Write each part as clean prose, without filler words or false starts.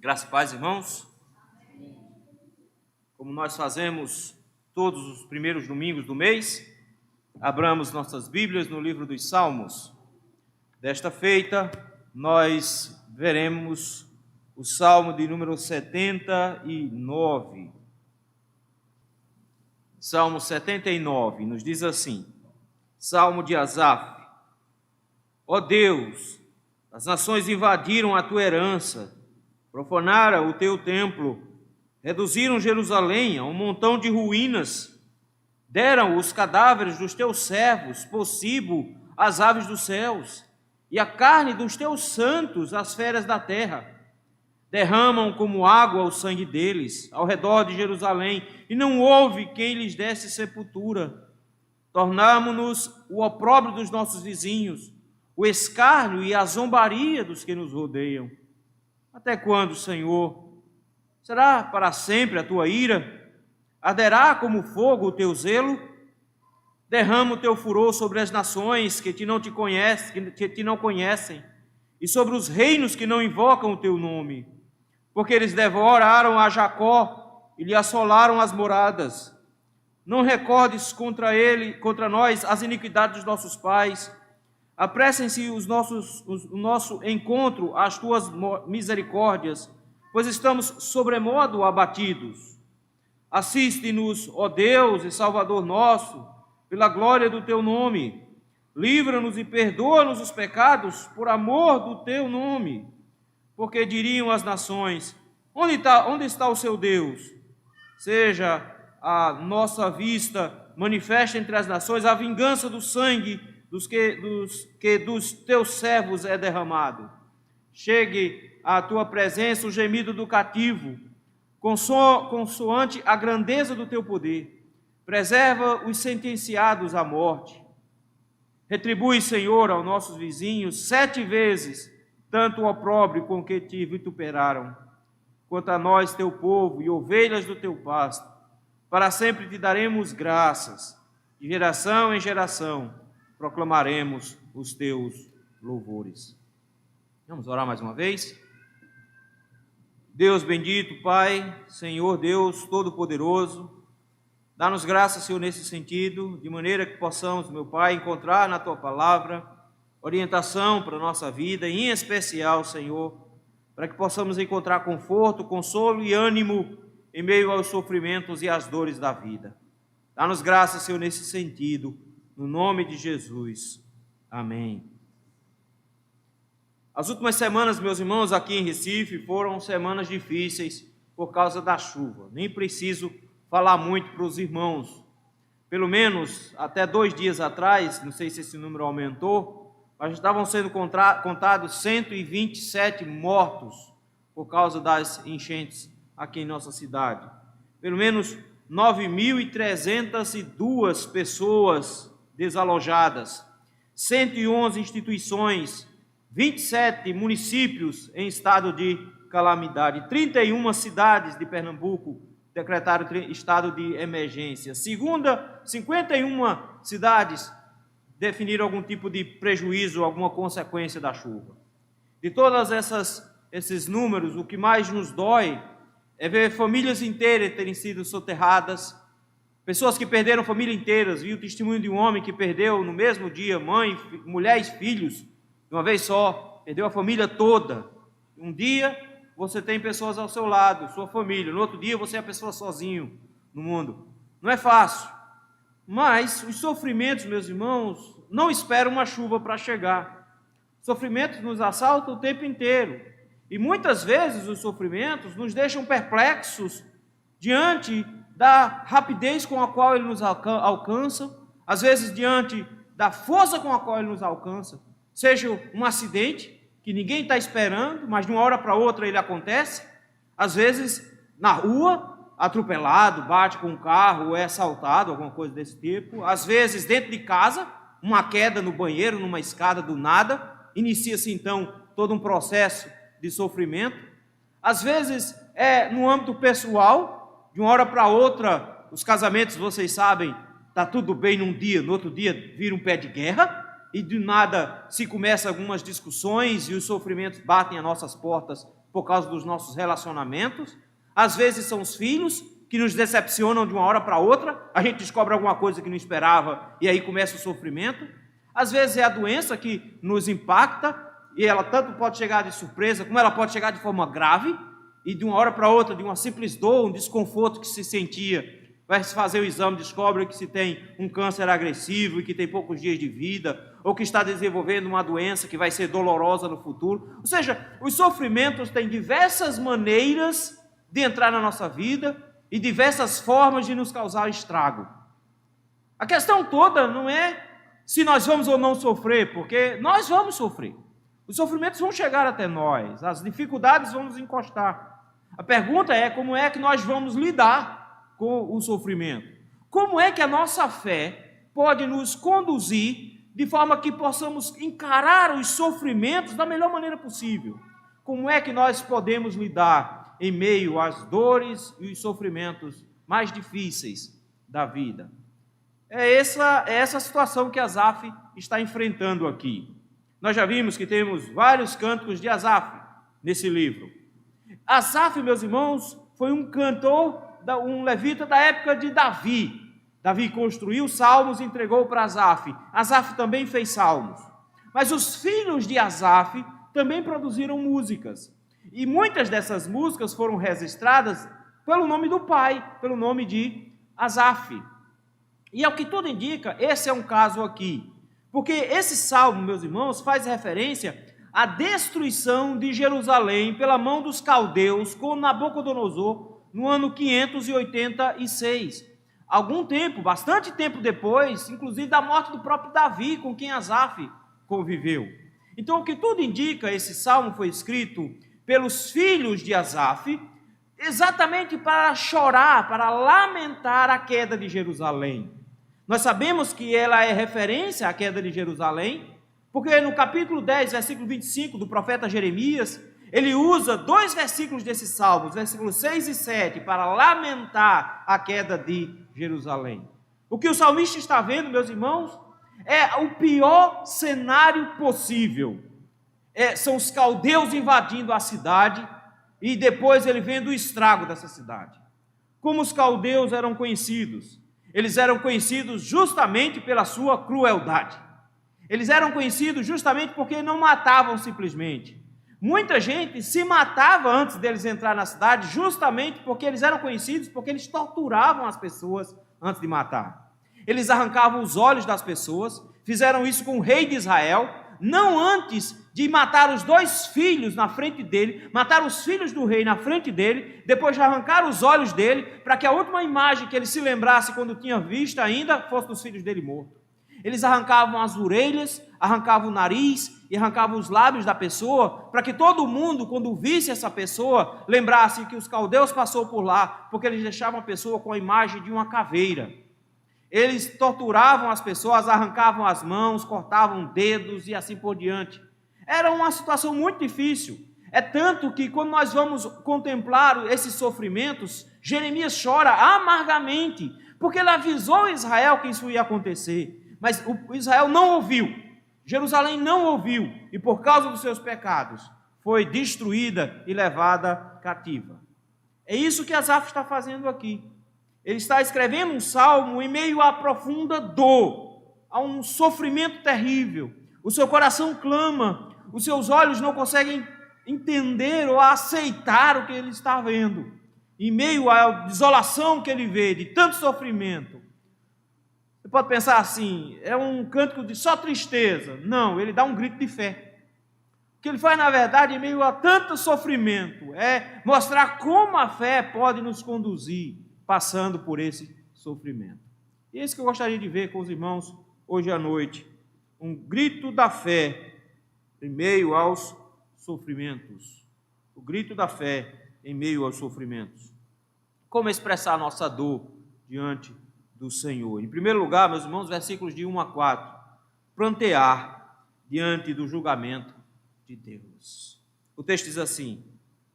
Graça e paz, irmãos. Como nós fazemos todos os primeiros domingos do mês, abramos nossas Bíblias no livro dos Salmos. Desta feita, nós veremos o Salmo de número 79. Salmo 79 nos diz assim: Salmo de Asaf. Ó Deus, as nações invadiram a tua herança, profanaram o teu templo, reduziram Jerusalém a um montão de ruínas, deram os cadáveres dos teus servos, possível às aves dos céus, e a carne dos teus santos às feras da terra. Derramam como água o sangue deles ao redor de Jerusalém, e não houve quem lhes desse sepultura. Tornamo-nos o opróbrio dos nossos vizinhos, o escárnio e a zombaria dos que nos rodeiam. Até quando, Senhor? Será para sempre a tua ira? Arderá como fogo o teu zelo? Derrama o teu furor sobre as nações que não te conhecem, e sobre os reinos que não invocam o teu nome, porque eles devoraram a Jacó e lhe assolaram as moradas. Não recordes contra nós as iniquidades dos nossos pais. Apressem-se o nosso encontro às tuas misericórdias, pois estamos sobremodo abatidos. Assiste-nos, ó Deus e Salvador nosso, pela glória do teu nome. Livra-nos e perdoa-nos os pecados por amor do teu nome. Porque diriam as nações: onde está o seu Deus? Seja a nossa vista manifesta entre as nações a vingança do sangue dos teus servos é derramado. Chegue à tua presença o gemido do cativo, consoante a grandeza do teu poder. Preserva os sentenciados à morte. Retribui, Senhor, aos nossos vizinhos 7 vezes tanto o opróbrio com que te vituperaram. Quanto a nós, teu povo e ovelhas do teu pasto, para sempre te daremos graças, de geração em geração proclamaremos os teus louvores. Vamos orar mais uma vez? Deus bendito, Pai, Senhor Deus Todo-Poderoso, dá-nos graça, Senhor, nesse sentido, de maneira que possamos, meu Pai, encontrar na Tua Palavra orientação para a nossa vida, e em especial, Senhor, para que possamos encontrar conforto, consolo e ânimo em meio aos sofrimentos e às dores da vida. Dá-nos graça, Senhor, nesse sentido, no nome de Jesus. Amém. As últimas semanas, meus irmãos, aqui em Recife, foram semanas difíceis por causa da chuva. Nem preciso falar muito para os irmãos. Pelo menos até 2 dias atrás, não sei se esse número aumentou, mas estavam sendo contados 127 mortos por causa das enchentes aqui em nossa cidade. Pelo menos 9.302 pessoas desalojadas, 111 instituições, 27 municípios em estado de calamidade, 31 cidades de Pernambuco decretaram estado de emergência. 51 cidades definiram algum tipo de prejuízo, alguma consequência da chuva. De todas esses números, o que mais nos dói é ver famílias inteiras terem sido soterradas, pessoas que perderam família inteiras. Vi o testemunho de um homem que perdeu no mesmo dia mãe, mulher e filhos, de uma vez só, perdeu a família toda. Um dia você tem pessoas ao seu lado, sua família, no outro dia você é a pessoa sozinho no mundo. Não é fácil, mas os sofrimentos, meus irmãos, não esperam uma chuva para chegar. Sofrimentos nos assaltam o tempo inteiro, e muitas vezes os sofrimentos nos deixam perplexos diante da rapidez com a qual ele nos alcança, às vezes diante da força com a qual ele nos alcança, seja um acidente que ninguém está esperando, mas de uma hora para outra ele acontece, às vezes na rua, atropelado, bate com um carro, é assaltado, alguma coisa desse tipo, às vezes dentro de casa, uma queda no banheiro, numa escada do nada, inicia-se então todo um processo de sofrimento, às vezes é no âmbito pessoal, de uma hora para outra, os casamentos, vocês sabem, está tudo bem num dia, no outro dia vira um pé de guerra, e de nada se começa algumas discussões e os sofrimentos batem às nossas portas por causa dos nossos relacionamentos. Às vezes são os filhos que nos decepcionam de uma hora para outra, a gente descobre alguma coisa que não esperava e aí começa o sofrimento. Às vezes é a doença que nos impacta e ela tanto pode chegar de surpresa, como ela pode chegar de forma grave e de uma hora para outra, de uma simples dor, um desconforto que se sentia, vai se fazer o exame, descobre que se tem um câncer agressivo e que tem poucos dias de vida, ou que está desenvolvendo uma doença que vai ser dolorosa no futuro. Ou seja, os sofrimentos têm diversas maneiras de entrar na nossa vida e diversas formas de nos causar estrago. A questão toda não é se nós vamos ou não sofrer, porque nós vamos sofrer. Os sofrimentos vão chegar até nós, as dificuldades vão nos encostar. A pergunta é como é que nós vamos lidar com o sofrimento? Como é que a nossa fé pode nos conduzir de forma que possamos encarar os sofrimentos da melhor maneira possível? Como é que nós podemos lidar em meio às dores e os sofrimentos mais difíceis da vida? É essa situação que Asaf está enfrentando aqui. Nós já vimos que temos vários cânticos de Asaf nesse livro. Asaf, meus irmãos, foi um cantor, um levita da época de Davi. Davi construiu salmos e entregou para Asaf. Asaf também fez salmos. Mas os filhos de Asaf também produziram músicas. E muitas dessas músicas foram registradas pelo nome do pai, pelo nome de Asaf. E ao que tudo indica, esse é um caso aqui. Porque esse salmo, meus irmãos, faz referência à destruição de Jerusalém pela mão dos caldeus com Nabucodonosor no ano 586. Algum tempo, bastante tempo depois, inclusive da morte do próprio Davi, com quem Asaf conviveu. Então, o que tudo indica, esse salmo foi escrito pelos filhos de Asaf, exatamente para chorar, para lamentar a queda de Jerusalém. Nós sabemos que ela é referência à queda de Jerusalém, porque no capítulo 10, versículo 25 do profeta Jeremias, ele usa 2 versículos desses salmos, versículos 6 e 7, para lamentar a queda de Jerusalém. O que o salmista está vendo, meus irmãos, é o pior cenário possível. São os caldeus invadindo a cidade e depois ele vendo o estrago dessa cidade. Como os caldeus eram conhecidos? Eles eram conhecidos justamente pela sua crueldade. Eles eram conhecidos justamente porque não matavam simplesmente. Muita gente se matava antes deles entrar na cidade justamente porque eles eram conhecidos, porque eles torturavam as pessoas antes de matar. Eles arrancavam os olhos das pessoas, fizeram isso com o rei de Israel, não antes de matar os 2 filhos na frente dele, matar os filhos do rei na frente dele, depois de arrancar os olhos dele, para que a última imagem que ele se lembrasse quando tinha visto ainda, fosse dos filhos dele mortos. Eles arrancavam as orelhas, arrancavam o nariz e arrancavam os lábios da pessoa, para que todo mundo, quando visse essa pessoa, lembrasse que os caldeus passou por lá, porque eles deixavam a pessoa com a imagem de uma caveira. Eles torturavam as pessoas, arrancavam as mãos, cortavam dedos e assim por diante. Era uma situação muito difícil. É tanto que quando nós vamos contemplar esses sofrimentos, Jeremias chora amargamente, porque ele avisou Israel que isso ia acontecer. Mas Israel não ouviu, Jerusalém não ouviu, e por causa dos seus pecados, foi destruída e levada cativa. É isso que Asaf está fazendo aqui. Ele está escrevendo um salmo em meio à profunda dor, a um sofrimento terrível. O seu coração clama, os seus olhos não conseguem entender ou aceitar o que ele está vendo. Em meio à desolação que ele vê, de tanto sofrimento. Você pode pensar assim, é um cântico de só tristeza. Não, ele dá um grito de fé. O que ele faz, na verdade, em meio a tanto sofrimento, é mostrar como a fé pode nos conduzir passando por esse sofrimento. E é isso que eu gostaria de ver com os irmãos hoje à noite. Um grito da fé em meio aos sofrimentos. O grito da fé em meio aos sofrimentos. Como expressar a nossa dor diante do Senhor? Em primeiro lugar, meus irmãos, versículos de 1 a 4. Prantear diante do julgamento de Deus. O texto diz assim: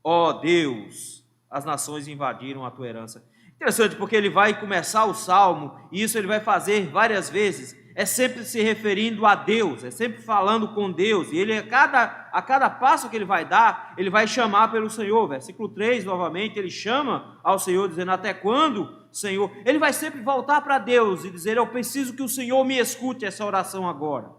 ó Deus, as nações invadiram a tua herança. Interessante, porque ele vai começar o salmo, e isso ele vai fazer várias vezes. é sempre se referindo a Deus, é sempre falando com Deus, e ele a cada passo que ele vai dar, ele vai chamar pelo Senhor. Versículo 3, novamente, ele chama ao Senhor, dizendo: até quando, Senhor? Ele vai sempre voltar para Deus e dizer: eu preciso que o Senhor me escute essa oração agora.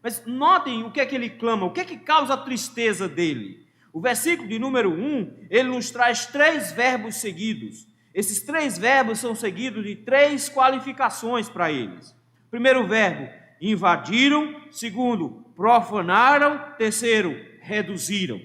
Mas notem o que é que ele clama, o que é que causa a tristeza dele. O versículo de número 1, ele nos traz 3 verbos seguidos. Esses 3 verbos são seguidos de 3 qualificações para eles. Primeiro verbo, invadiram. Segundo, profanaram. Terceiro, reduziram.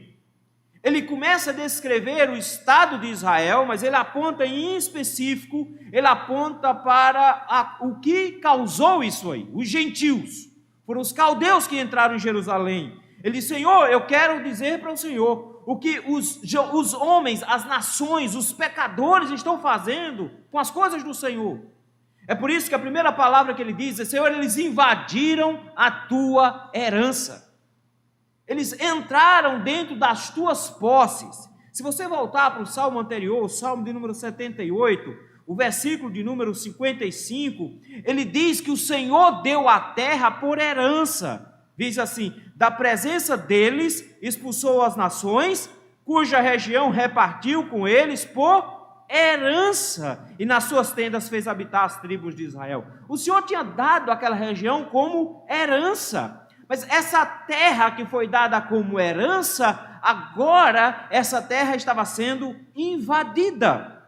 Ele começa a descrever o estado de Israel, mas ele aponta em específico, ele aponta para o que causou isso aí, os gentios. Foram os caldeus que entraram em Jerusalém. Ele diz: Senhor, eu quero dizer para o Senhor o que os homens, as nações, os pecadores estão fazendo com as coisas do Senhor. É por isso que a primeira palavra que ele diz é: Senhor, eles invadiram a tua herança. Eles entraram dentro das tuas posses. Se você voltar para o salmo anterior, o salmo de número 78, o versículo de número 55, ele diz que o Senhor deu a terra por herança. Diz assim: da presença deles expulsou as nações, cuja região repartiu com eles por herança, e nas suas tendas fez habitar as tribos de Israel. O Senhor tinha dado aquela região como herança, mas essa terra que foi dada como herança, agora essa terra estava sendo invadida.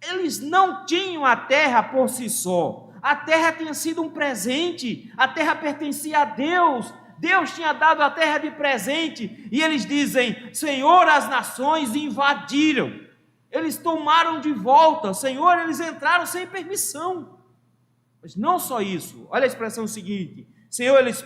Eles não tinham a terra por si só, a terra tinha sido um presente, a terra pertencia a Deus. Deus tinha dado a terra de presente, e eles dizem: Senhor, as nações invadiram, eles tomaram de volta, Senhor, eles entraram sem permissão. Mas não só isso, olha a expressão seguinte: Senhor, eles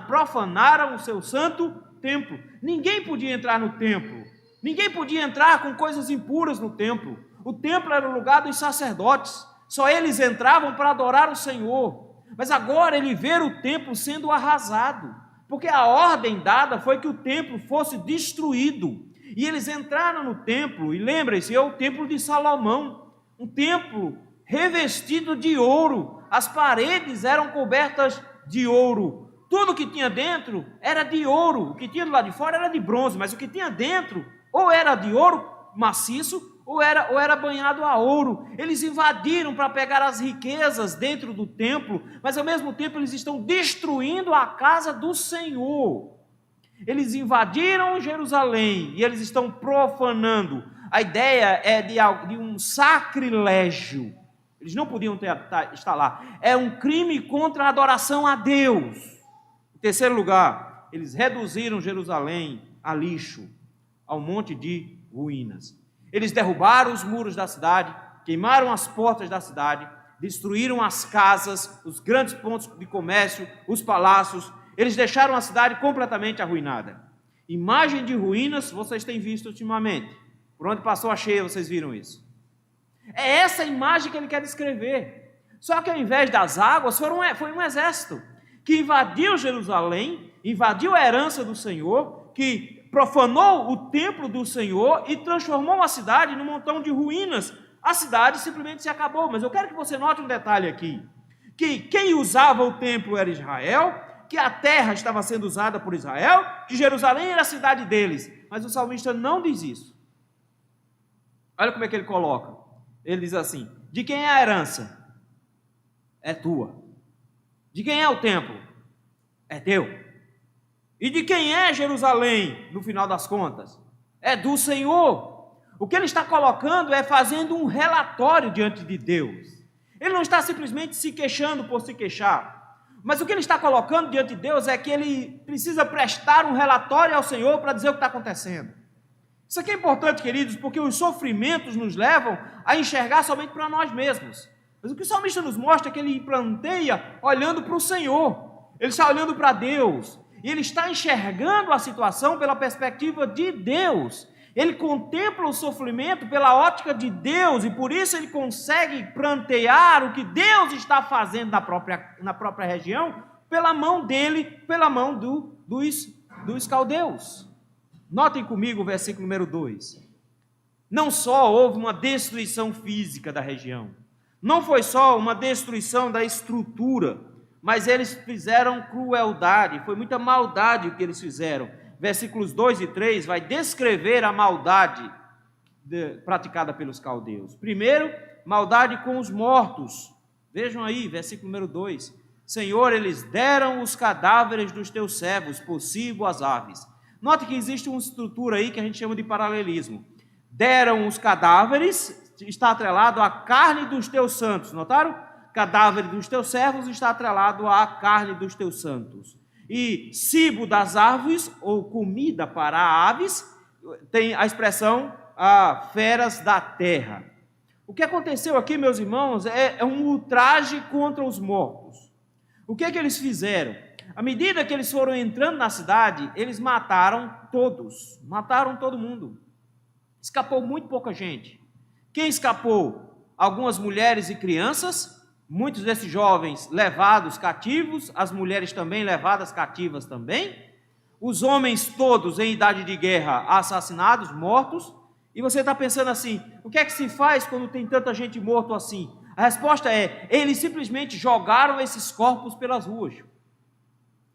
profanaram o seu santo templo. Ninguém podia entrar no templo, ninguém podia entrar com coisas impuras no templo. O templo era o lugar dos sacerdotes, só eles entravam para adorar o Senhor. Mas agora ele vê o templo sendo arrasado, porque a ordem dada foi que o templo fosse destruído. E eles entraram no templo, e lembrem-se, é o templo de Salomão, um templo revestido de ouro, as paredes eram cobertas de ouro, tudo que tinha dentro era de ouro, o que tinha do lado de fora era de bronze, mas o que tinha dentro ou era de ouro maciço, ou era banhado a ouro. Eles invadiram para pegar as riquezas dentro do templo, mas ao mesmo tempo eles estão destruindo a casa do Senhor. Eles invadiram Jerusalém e eles estão profanando. A ideia é de um sacrilégio. Eles não podiam estar lá. É um crime contra a adoração a Deus. Em terceiro lugar, eles reduziram Jerusalém a lixo, ao monte de ruínas. Eles derrubaram os muros da cidade, queimaram as portas da cidade, destruíram as casas, os grandes pontos de comércio, os palácios. Eles deixaram a cidade completamente arruinada. Imagem de ruínas vocês têm visto ultimamente. Por onde passou a cheia, vocês viram isso. É essa imagem que ele quer descrever. Só que ao invés das águas, foi um exército que invadiu Jerusalém, invadiu a herança do Senhor, que profanou o templo do Senhor e transformou a cidade num montão de ruínas. A cidade simplesmente se acabou. Mas eu quero que você note um detalhe aqui, que quem usava o templo era Israel, que a terra estava sendo usada por Israel, que Jerusalém era a cidade deles. Mas o salmista não diz isso. Olha como é que ele coloca. Ele diz assim: de quem é a herança? É tua. De quem é o templo? É teu. E de quem é Jerusalém, no final das contas? É do Senhor. O que ele está colocando é fazendo um relatório diante de Deus. Ele não está simplesmente se queixando por se queixar. Mas o que ele está colocando diante de Deus é que ele precisa prestar um relatório ao Senhor para dizer o que está acontecendo. Isso aqui é importante, queridos, porque os sofrimentos nos levam a enxergar somente para nós mesmos. Mas o que o salmista nos mostra é que ele planteia olhando para o Senhor. Ele está olhando para Deus. E ele está enxergando a situação pela perspectiva de Deus. Ele contempla o sofrimento pela ótica de Deus, e por isso ele consegue plantear o que Deus está fazendo na própria região, pela mão dele, pela mão dos caldeus. Notem comigo o versículo número 2. Não só houve uma destruição física da região, não foi só uma destruição da estrutura, mas eles fizeram crueldade, foi muita maldade o que eles fizeram. Versículos 2 e 3 vai descrever a maldade praticada pelos caldeus. Primeiro, maldade com os mortos. Vejam aí, versículo número 2. Senhor, eles deram os cadáveres dos teus servos por cibo às aves. Note que existe uma estrutura aí que a gente chama de paralelismo. Deram os cadáveres, está atrelado à carne dos teus santos. Notaram? Cadáver dos teus servos está atrelado à carne dos teus santos. E cibo das aves, ou comida para aves, tem a expressão feras da terra. O que aconteceu aqui, meus irmãos, é um ultraje contra os mortos. O que é que eles fizeram? À medida que eles foram entrando na cidade, eles mataram todo mundo. Escapou muito pouca gente. Quem escapou? Algumas mulheres e crianças, muitos desses jovens levados cativos, as mulheres também levadas cativas também, os homens todos em idade de guerra assassinados, mortos. E você está pensando assim, o que é que se faz quando tem tanta gente morta assim? A resposta é, eles simplesmente jogaram esses corpos pelas ruas.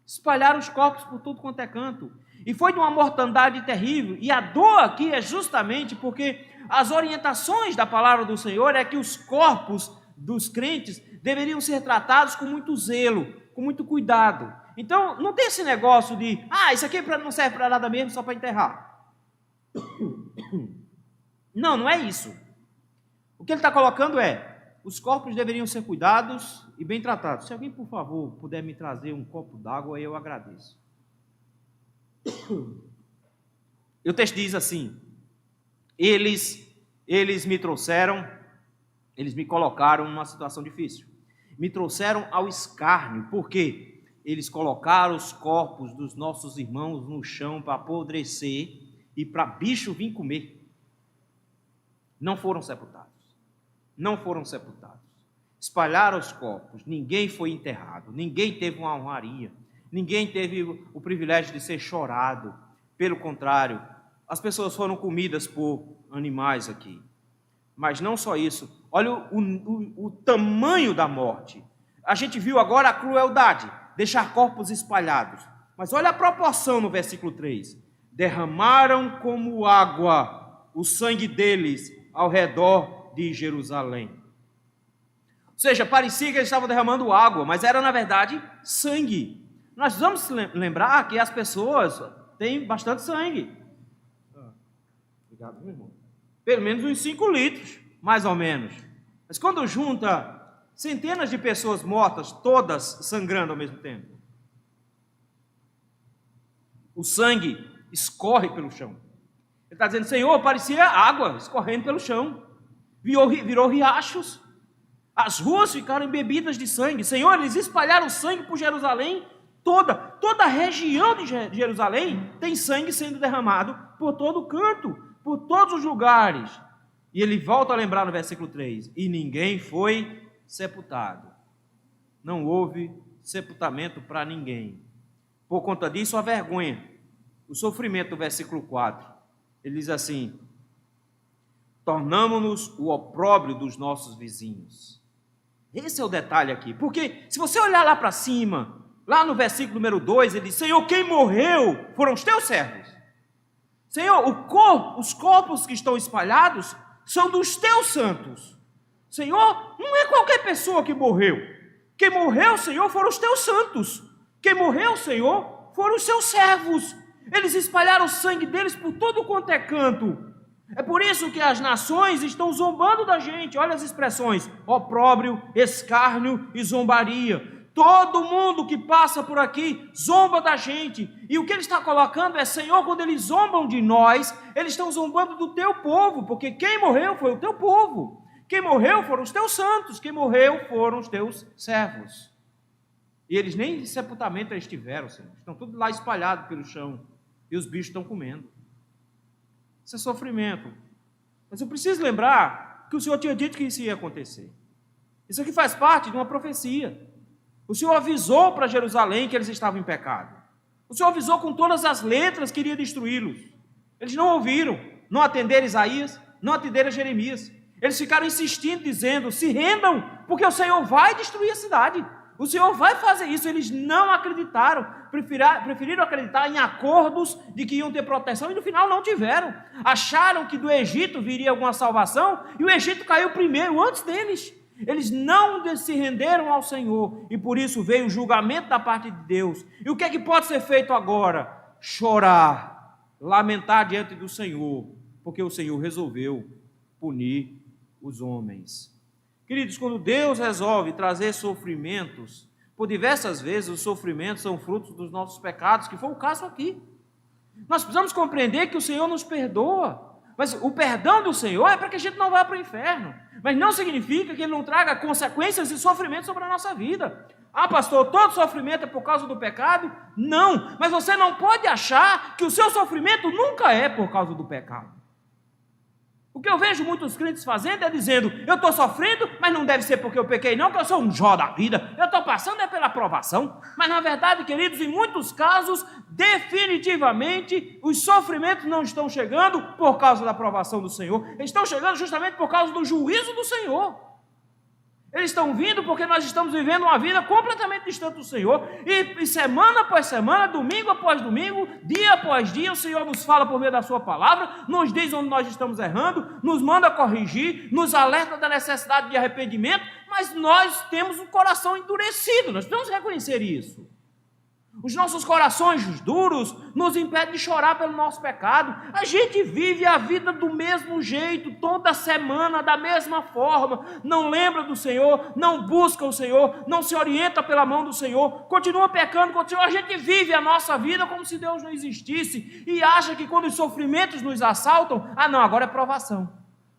Espalharam os corpos por tudo quanto é canto. E foi de uma mortandade terrível. E a dor aqui é justamente porque as orientações da palavra do Senhor é que os corpos dos crentes deveriam ser tratados com muito zelo, com muito cuidado. Então, não tem esse negócio de, isso aqui não serve para nada mesmo, só para enterrar. Não é isso. O que ele está colocando os corpos deveriam ser cuidados e bem tratados. Se alguém, por favor, puder me trazer um copo d'água, eu agradeço. E o texto diz assim, eles me trouxeram, eles me colocaram numa situação difícil. Me trouxeram ao escárnio, porque eles colocaram os corpos dos nossos irmãos no chão para apodrecer e para bicho vir comer. Não foram sepultados. Espalharam os corpos, ninguém foi enterrado, ninguém teve uma honraria, ninguém teve o privilégio de ser chorado. Pelo contrário, as pessoas foram comidas por animais aqui. Mas não só isso, olha o tamanho da morte. A gente viu agora a crueldade, deixar corpos espalhados. Mas olha a proporção no versículo 3. Derramaram como água o sangue deles ao redor de Jerusalém. Ou seja, parecia que eles estavam derramando água, mas era na verdade sangue. Nós vamos lembrar que as pessoas têm bastante sangue. Obrigado, meu irmão. Pelo menos uns 5 litros, mais ou menos. Mas quando junta centenas de pessoas mortas, todas sangrando ao mesmo tempo, o sangue escorre pelo chão. Ele está dizendo, Senhor, parecia água escorrendo pelo chão. Virou riachos. As ruas ficaram embebidas de sangue. Senhor, eles espalharam sangue por Jerusalém toda. Toda a região de Jerusalém tem sangue sendo derramado por todo canto, por todos os lugares. E ele volta a lembrar no versículo 3. E ninguém foi sepultado. Não houve sepultamento para ninguém. Por conta disso, a vergonha, o sofrimento do versículo 4. Ele diz assim, tornamo-nos o opróbrio dos nossos vizinhos. Esse é o detalhe aqui, porque se você olhar lá para cima, lá no versículo número 2, ele diz, Senhor, quem morreu foram os teus servos. Senhor, os corpos que estão espalhados são dos teus santos. Senhor, não é qualquer pessoa que morreu. Quem morreu, Senhor, foram os teus santos. Quem morreu, Senhor, foram os seus servos. Eles espalharam o sangue deles por todo quanto é canto. É por isso que as nações estão zombando da gente. Olha as expressões, opróbrio, escárnio e zombaria. Todo mundo que passa por aqui zomba da gente. E o que ele está colocando é, Senhor, quando eles zombam de nós, eles estão zombando do teu povo, porque quem morreu foi o teu povo. Quem morreu foram os teus santos, quem morreu foram os teus servos. E eles nem em sepultamento eles tiveram, Senhor. Estão tudo lá espalhados pelo chão. E os bichos estão comendo. Isso é sofrimento. Mas eu preciso lembrar que o Senhor tinha dito que isso ia acontecer. Isso aqui faz parte de uma profecia. O Senhor avisou para Jerusalém que eles estavam em pecado. O Senhor avisou com todas as letras que iria destruí-los. Eles não ouviram, não atenderam Isaías, não atenderam Jeremias. Eles ficaram insistindo, dizendo, se rendam, porque o Senhor vai destruir a cidade. O Senhor vai fazer isso. Eles não acreditaram, preferiram acreditar em acordos de que iam ter proteção e no final não tiveram. Acharam que do Egito viria alguma salvação e o Egito caiu primeiro, antes deles. Eles não se renderam ao Senhor e por isso veio o julgamento da parte de Deus. E o que é que pode ser feito agora? Chorar, lamentar diante do Senhor, porque o Senhor resolveu punir os homens. Queridos, quando Deus resolve trazer sofrimentos, por diversas vezes os sofrimentos são frutos dos nossos pecados, que foi o caso aqui. Nós precisamos compreender que o Senhor nos perdoa, mas o perdão do Senhor é para que a gente não vá para o inferno, mas não significa que Ele não traga consequências e sofrimentos sobre a nossa vida. Ah, pastor, todo sofrimento é por causa do pecado? Não, mas você não pode achar que o seu sofrimento nunca é por causa do pecado. O que eu vejo muitos crentes fazendo é dizendo, eu estou sofrendo, mas não deve ser porque eu pequei não, que eu sou um Jó da vida, eu estou passando é pela provação. Mas na verdade, queridos, em muitos casos, definitivamente, os sofrimentos não estão chegando por causa da provação do Senhor, eles estão chegando justamente por causa do juízo do Senhor. Eles estão vindo porque nós estamos vivendo uma vida completamente distante do Senhor. E semana após semana, domingo após domingo, dia após dia, o Senhor nos fala por meio da sua palavra, nos diz onde nós estamos errando, nos manda corrigir, nos alerta da necessidade de arrependimento, mas nós temos um coração endurecido, nós precisamos reconhecer isso. Os nossos corações duros nos impedem de chorar pelo nosso pecado. A gente vive a vida do mesmo jeito, toda semana, da mesma forma. Não lembra do Senhor, não busca o Senhor, não se orienta pela mão do Senhor, continua pecando contra o Senhor. A gente vive a nossa vida como se Deus não existisse e acha que quando os sofrimentos nos assaltam, não, agora é provação.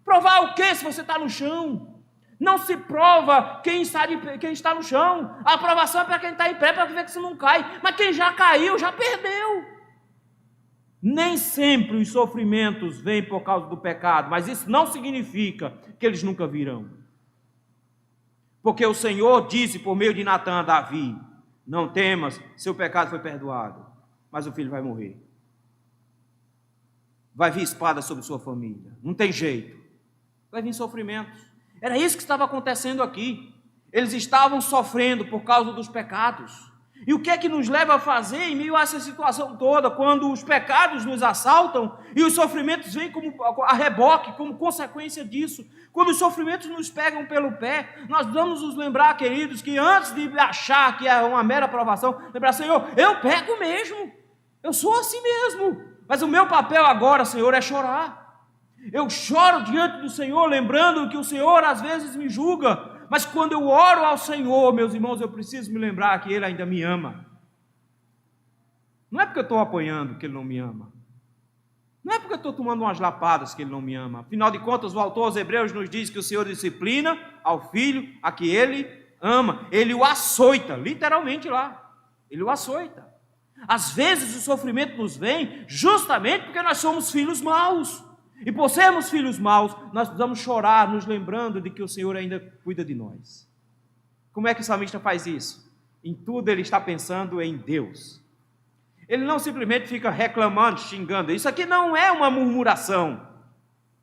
Provar o quê se você está no chão? Não se prova quem está no chão. A aprovação é para quem está em pé, para ver que você não cai. Mas quem já caiu, já perdeu. Nem sempre os sofrimentos vêm por causa do pecado, mas isso não significa que eles nunca virão. Porque o Senhor disse por meio de Natã a Davi, não temas, seu pecado foi perdoado, mas o filho vai morrer. Vai vir espada sobre sua família, não tem jeito. Vai vir sofrimentos. Era isso que estava acontecendo aqui. Eles estavam sofrendo por causa dos pecados. E o que é que nos leva a fazer em meio a essa situação toda, quando os pecados nos assaltam e os sofrimentos vêm como a reboque, como consequência disso? Quando os sofrimentos nos pegam pelo pé, nós vamos nos lembrar, queridos, que antes de achar que é uma mera aprovação, lembrar, Senhor, eu peco mesmo, eu sou assim mesmo, mas o meu papel agora, Senhor, é chorar. Eu choro diante do Senhor, lembrando que o Senhor às vezes me julga, mas quando eu oro ao Senhor, meus irmãos, eu preciso me lembrar que Ele ainda me ama. Não é porque eu estou apanhando que Ele não me ama. Não é porque eu estou tomando umas lapadas que Ele não me ama. Afinal de contas, o autor aos Hebreus nos diz que o Senhor disciplina ao filho a que Ele ama. Ele o açoita, literalmente lá. Ele o açoita. Às vezes o sofrimento nos vem justamente porque nós somos filhos maus. E por sermos filhos maus, nós precisamos chorar, nos lembrando de que o Senhor ainda cuida de nós. Como é que o salmista faz isso? Em tudo ele está pensando em Deus. Ele não simplesmente fica reclamando, xingando. Isso aqui não é uma murmuração.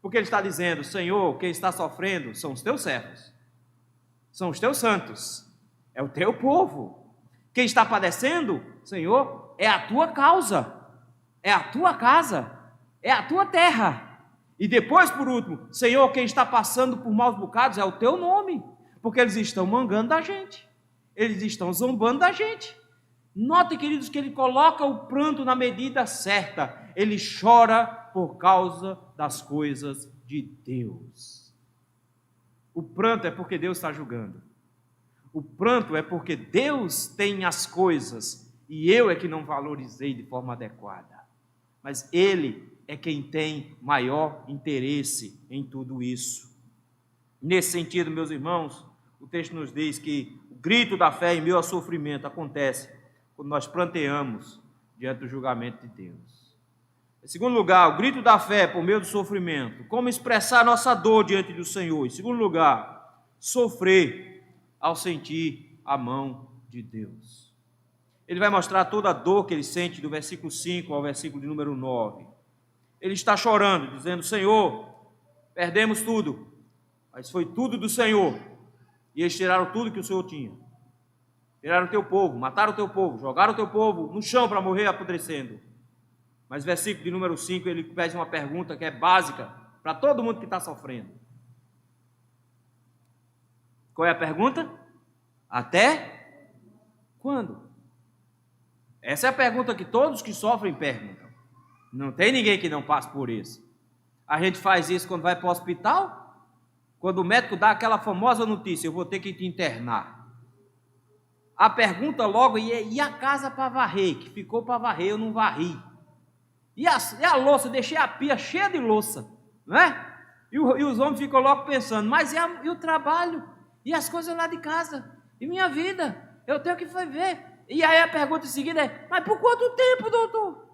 Porque ele está dizendo, Senhor, quem está sofrendo são os teus servos. São os teus santos. É o teu povo. Quem está padecendo, Senhor, é a tua causa. É a tua casa. É a tua terra. E depois, por último, Senhor, quem está passando por maus bocados é o teu nome, porque eles estão mangando da gente, eles estão zombando da gente. Notem, queridos, que ele coloca o pranto na medida certa, ele chora por causa das coisas de Deus. O pranto é porque Deus está julgando, o pranto é porque Deus tem as coisas e eu é que não valorizei de forma adequada, mas Ele é quem tem maior interesse em tudo isso. Nesse sentido, meus irmãos, o texto nos diz que o grito da fé em meio ao sofrimento acontece quando nós pranteamos diante do julgamento de Deus. Em segundo lugar, o grito da fé por meio do sofrimento, como expressar nossa dor diante do Senhor. Em segundo lugar, sofrer ao sentir a mão de Deus. Ele vai mostrar toda a dor que ele sente do versículo 5 ao versículo de número 9. Ele está chorando, dizendo, Senhor, perdemos tudo, mas foi tudo do Senhor, e eles tiraram tudo que o Senhor tinha. tiraram o teu povo, mataram o teu povo, jogaram o teu povo no chão para morrer apodrecendo. Mas versículo de número 5, ele faz uma pergunta que é básica para todo mundo que está sofrendo. Qual é a pergunta? Até quando? Essa é a pergunta que todos que sofrem perguntam. Não tem ninguém que não passe por isso. A gente faz isso quando vai para o hospital, quando o médico dá aquela famosa notícia, eu vou ter que te internar. A pergunta logo, e a casa para varrer? Que ficou para varrer, eu não varri. E a louça, deixei a pia cheia de louça, não é? E os homens ficam logo pensando, mas e o trabalho? E as coisas lá de casa? E minha vida? Eu tenho que ver. E aí a pergunta seguinte é, mas por quanto tempo, doutor?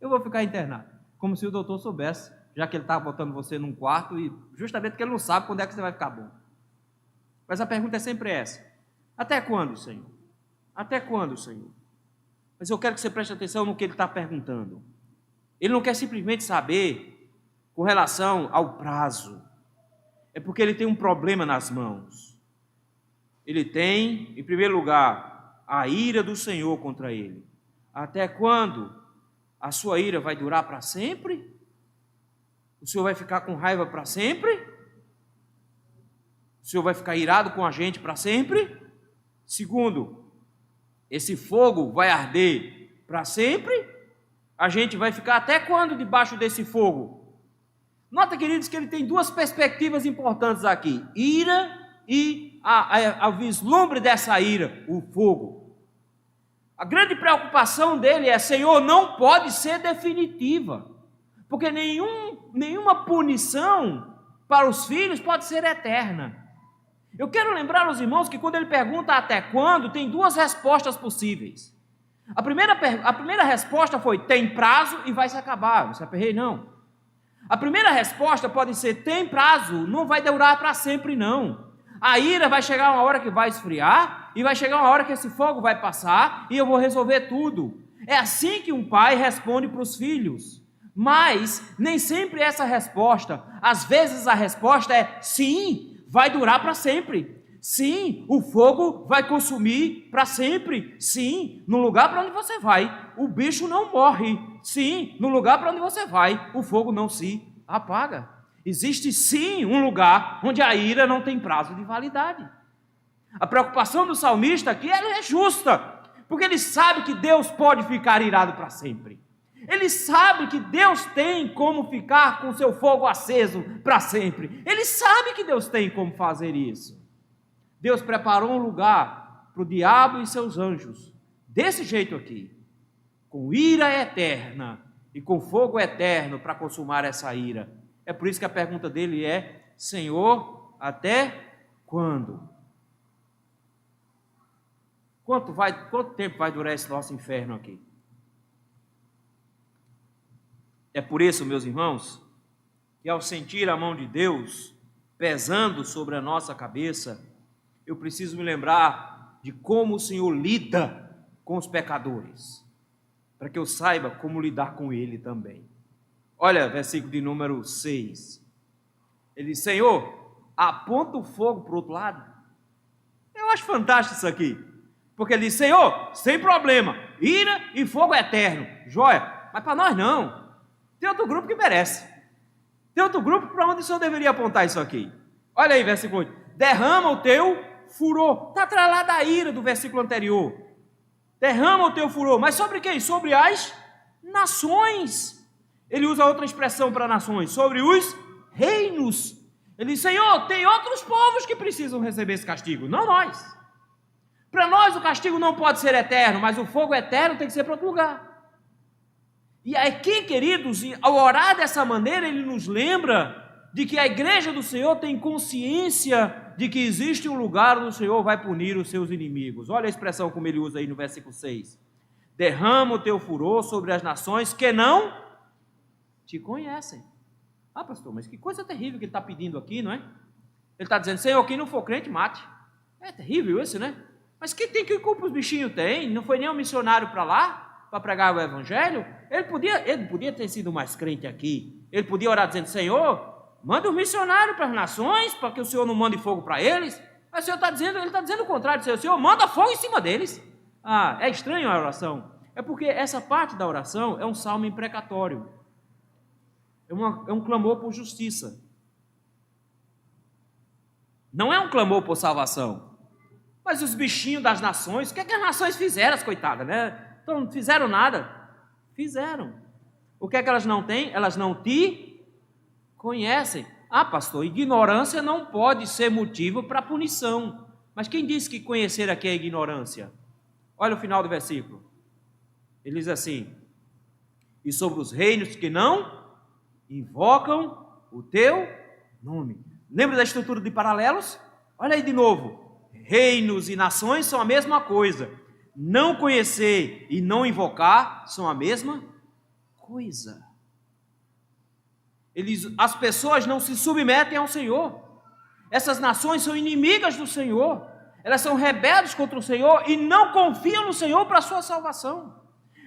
Eu vou ficar internado. Como se o doutor soubesse, já que ele está botando você num quarto, e justamente porque ele não sabe quando é que você vai ficar bom. Mas a pergunta é sempre essa. Até quando, Senhor? Até quando, Senhor? Mas eu quero que você preste atenção no que ele está perguntando. Ele não quer simplesmente saber com relação ao prazo. É porque ele tem um problema nas mãos. Ele tem, em primeiro lugar, a ira do Senhor contra ele. Até quando a sua ira vai durar para sempre? O Senhor vai ficar com raiva para sempre? O Senhor vai ficar irado com a gente para sempre? Segundo, esse fogo vai arder para sempre? A gente vai ficar até quando debaixo desse fogo? Nota, queridos, que ele tem duas perspectivas importantes aqui. Ira e a vislumbre dessa ira, o fogo. A grande preocupação dele é, Senhor, não pode ser definitiva. Porque nenhuma punição para os filhos pode ser eterna. Eu quero lembrar aos irmãos que quando ele pergunta até quando, tem duas respostas possíveis. A primeira resposta foi, tem prazo e vai se acabar. Não se aperrei, não. A primeira resposta pode ser, tem prazo, não vai durar para sempre, não. A ira vai chegar uma hora que vai esfriar, e vai chegar uma hora que esse fogo vai passar, e eu vou resolver tudo. É assim que um pai responde para os filhos. Mas nem sempre essa resposta. Às vezes a resposta é, sim, vai durar para sempre. Sim, o fogo vai consumir para sempre. Sim, no lugar para onde você vai, o bicho não morre. Sim, no lugar para onde você vai, o fogo não se apaga. Existe sim um lugar onde a ira não tem prazo de validade. A preocupação do salmista aqui ela é justa, porque ele sabe que Deus pode ficar irado para sempre. Ele sabe que Deus tem como ficar com seu fogo aceso para sempre. Ele sabe que Deus tem como fazer isso. Deus preparou um lugar para o diabo e seus anjos, desse jeito aqui, com ira eterna e com fogo eterno para consumar essa ira. É por isso que a pergunta dele é, Senhor, até quando? Quanto tempo vai durar esse nosso inferno aqui? É por isso, meus irmãos, que ao sentir a mão de Deus pesando sobre a nossa cabeça, eu preciso me lembrar de como o Senhor lida com os pecadores, para que eu saiba como lidar com ele também. Olha, versículo de número 6. Ele diz, Senhor, aponta o fogo para o outro lado. Eu acho fantástico isso aqui, porque ele diz, Senhor, sem problema, ira e fogo eterno. Joia, mas para nós não. Tem outro grupo que merece. Tem outro grupo para onde o Senhor deveria apontar isso aqui. Olha aí, versículo 8. Derrama o teu furor. Está atrelado à ira do versículo anterior. Derrama o teu furor. Mas sobre quem? Sobre as nações. Ele usa outra expressão para nações. Sobre os reinos. Ele diz, Senhor, tem outros povos que precisam receber esse castigo, não nós. Para nós o castigo não pode ser eterno, mas o fogo eterno tem que ser para outro lugar. E aqui, queridos, ao orar dessa maneira, ele nos lembra de que a igreja do Senhor tem consciência de que existe um lugar onde o Senhor vai punir os seus inimigos. Olha a expressão como ele usa aí no versículo 6. Derrama o teu furor sobre as nações que não te conhecem. Ah, pastor, mas que coisa terrível que ele está pedindo aqui, não é? Ele está dizendo, Senhor, quem não for crente, mate. É terrível isso, né? Mas que culpa os bichinhos têm? Não foi nem um missionário para lá? Para pregar o evangelho, ele podia ter sido mais crente aqui. Ele podia orar dizendo, Senhor, manda um missionário para as nações, para que o Senhor não mande fogo para eles. Mas o Senhor está dizendo, ele está dizendo o contrário. O Senhor manda fogo em cima deles. Ah, é estranho a oração. É porque essa parte da oração é um salmo imprecatório. É um clamor por justiça. Não é um clamor por salvação. Mas os bichinhos das nações, o que é que as nações fizeram, as coitadas, né? Então, não fizeram nada. Fizeram. O que é que elas não têm? Elas não te conhecem. Ah, pastor, ignorância não pode ser motivo para punição. Mas quem disse que conhecer aqui é ignorância? Olha o final do versículo. Ele diz assim: e sobre os reinos que não invocam o teu nome. Lembra da estrutura de paralelos? Olha aí de novo. Reinos e nações são a mesma coisa. Não conhecer e não invocar são a mesma coisa. As pessoas não se submetem ao Senhor. Essas nações são inimigas do Senhor. Elas são rebeldes contra o Senhor e não confiam no Senhor para a sua salvação.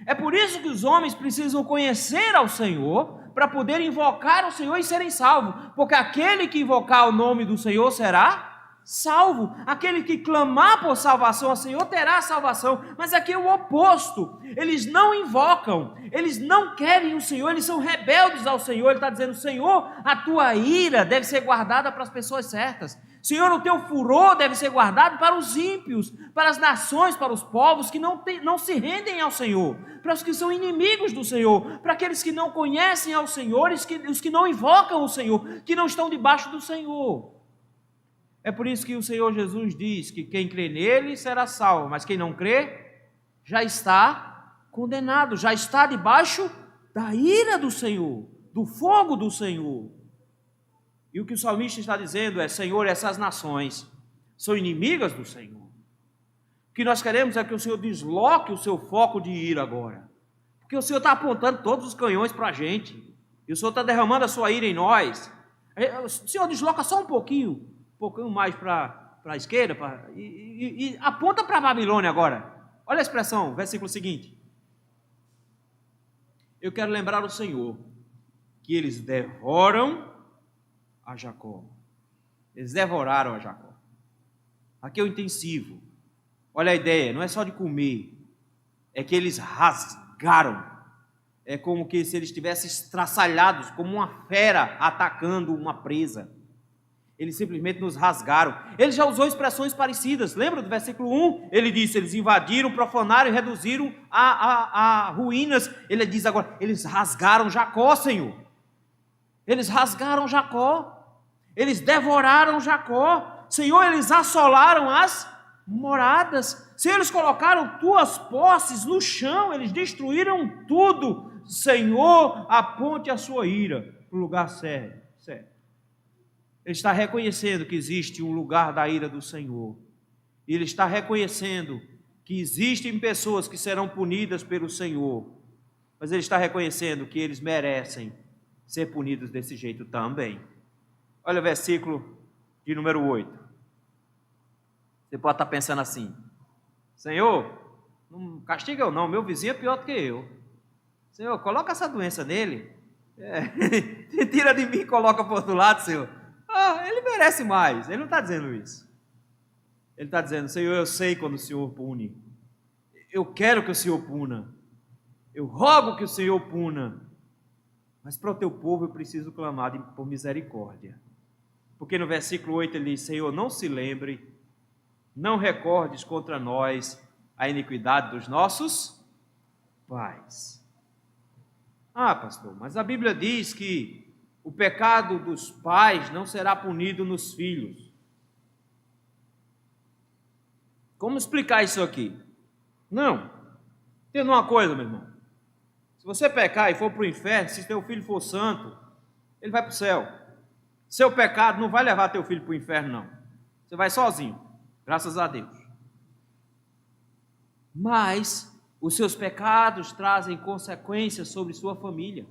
É por isso que os homens precisam conhecer ao Senhor para poder invocar o Senhor e serem salvos. Porque aquele que invocar o nome do Senhor será salvo. Aquele que clamar por salvação ao Senhor terá salvação. Mas aqui é o oposto. Eles não invocam, eles não querem o Senhor, eles são rebeldes ao Senhor. Ele está dizendo: Senhor, a tua ira deve ser guardada para as pessoas certas. Senhor, o teu furor deve ser guardado para os ímpios, para as nações, para os povos que não se rendem ao Senhor, para os que são inimigos do Senhor, para aqueles que não conhecem ao Senhor, os que não invocam o Senhor, que não estão debaixo do Senhor. É por isso que o Senhor Jesus diz que quem crê nele será salvo, mas quem não crê já está condenado, já está debaixo da ira do Senhor, do fogo do Senhor. E o que o salmista está dizendo é: Senhor, essas nações são inimigas do Senhor. O que nós queremos é que o Senhor desloque o seu foco de ira agora, porque o Senhor está apontando todos os canhões para a gente, e o Senhor está derramando a sua ira em nós. O Senhor desloca só um pouquinho mais para a esquerda, e aponta para a Babilônia agora. Olha a expressão, versículo seguinte: eu quero lembrar ao Senhor que eles devoram a Jacó. Eles devoraram a Jacó. Aqui é o intensivo. Olha a ideia, não é só de comer, é que eles rasgaram. É como que se eles estivessem estraçalhados, como uma fera atacando uma presa. Eles simplesmente nos rasgaram. Ele já usou expressões parecidas. Lembra do versículo 1? Ele disse: eles invadiram, profanaram e reduziram a ruínas. Ele diz agora: eles rasgaram Jacó, Senhor. Eles rasgaram Jacó. Eles devoraram Jacó. Senhor, eles assolaram as moradas. Senhor, eles colocaram tuas posses no chão. Eles destruíram tudo. Senhor, aponte a sua ira para o lugar certo. Ele está reconhecendo que existe um lugar da ira do Senhor. E ele está reconhecendo que existem pessoas que serão punidas pelo Senhor. Mas ele está reconhecendo que eles merecem ser punidos desse jeito também. Olha o versículo de número 8. Você pode estar pensando assim: Senhor, não castiga eu não, meu vizinho é pior do que eu. Senhor, coloca essa doença nele. Tira de mim e coloca para o outro lado, Senhor. Ele merece mais. Ele não está dizendo isso. Ele está dizendo: Senhor, eu sei quando o Senhor pune. Eu quero que o Senhor puna. Eu rogo que o Senhor puna. Mas para o teu povo eu preciso clamar por misericórdia. Porque no versículo 8 ele diz: Senhor, não se lembre, não recordes contra nós a iniquidade dos nossos pais. Ah, pastor, mas a Bíblia diz que o pecado dos pais não será punido nos filhos. Como explicar isso aqui? Não. Entenda uma coisa, meu irmão. Se você pecar e for para o inferno, se teu filho for santo, ele vai para o céu. Seu pecado não vai levar teu filho para o inferno, não. Você vai sozinho, graças a Deus. Mas os seus pecados trazem consequências sobre sua família.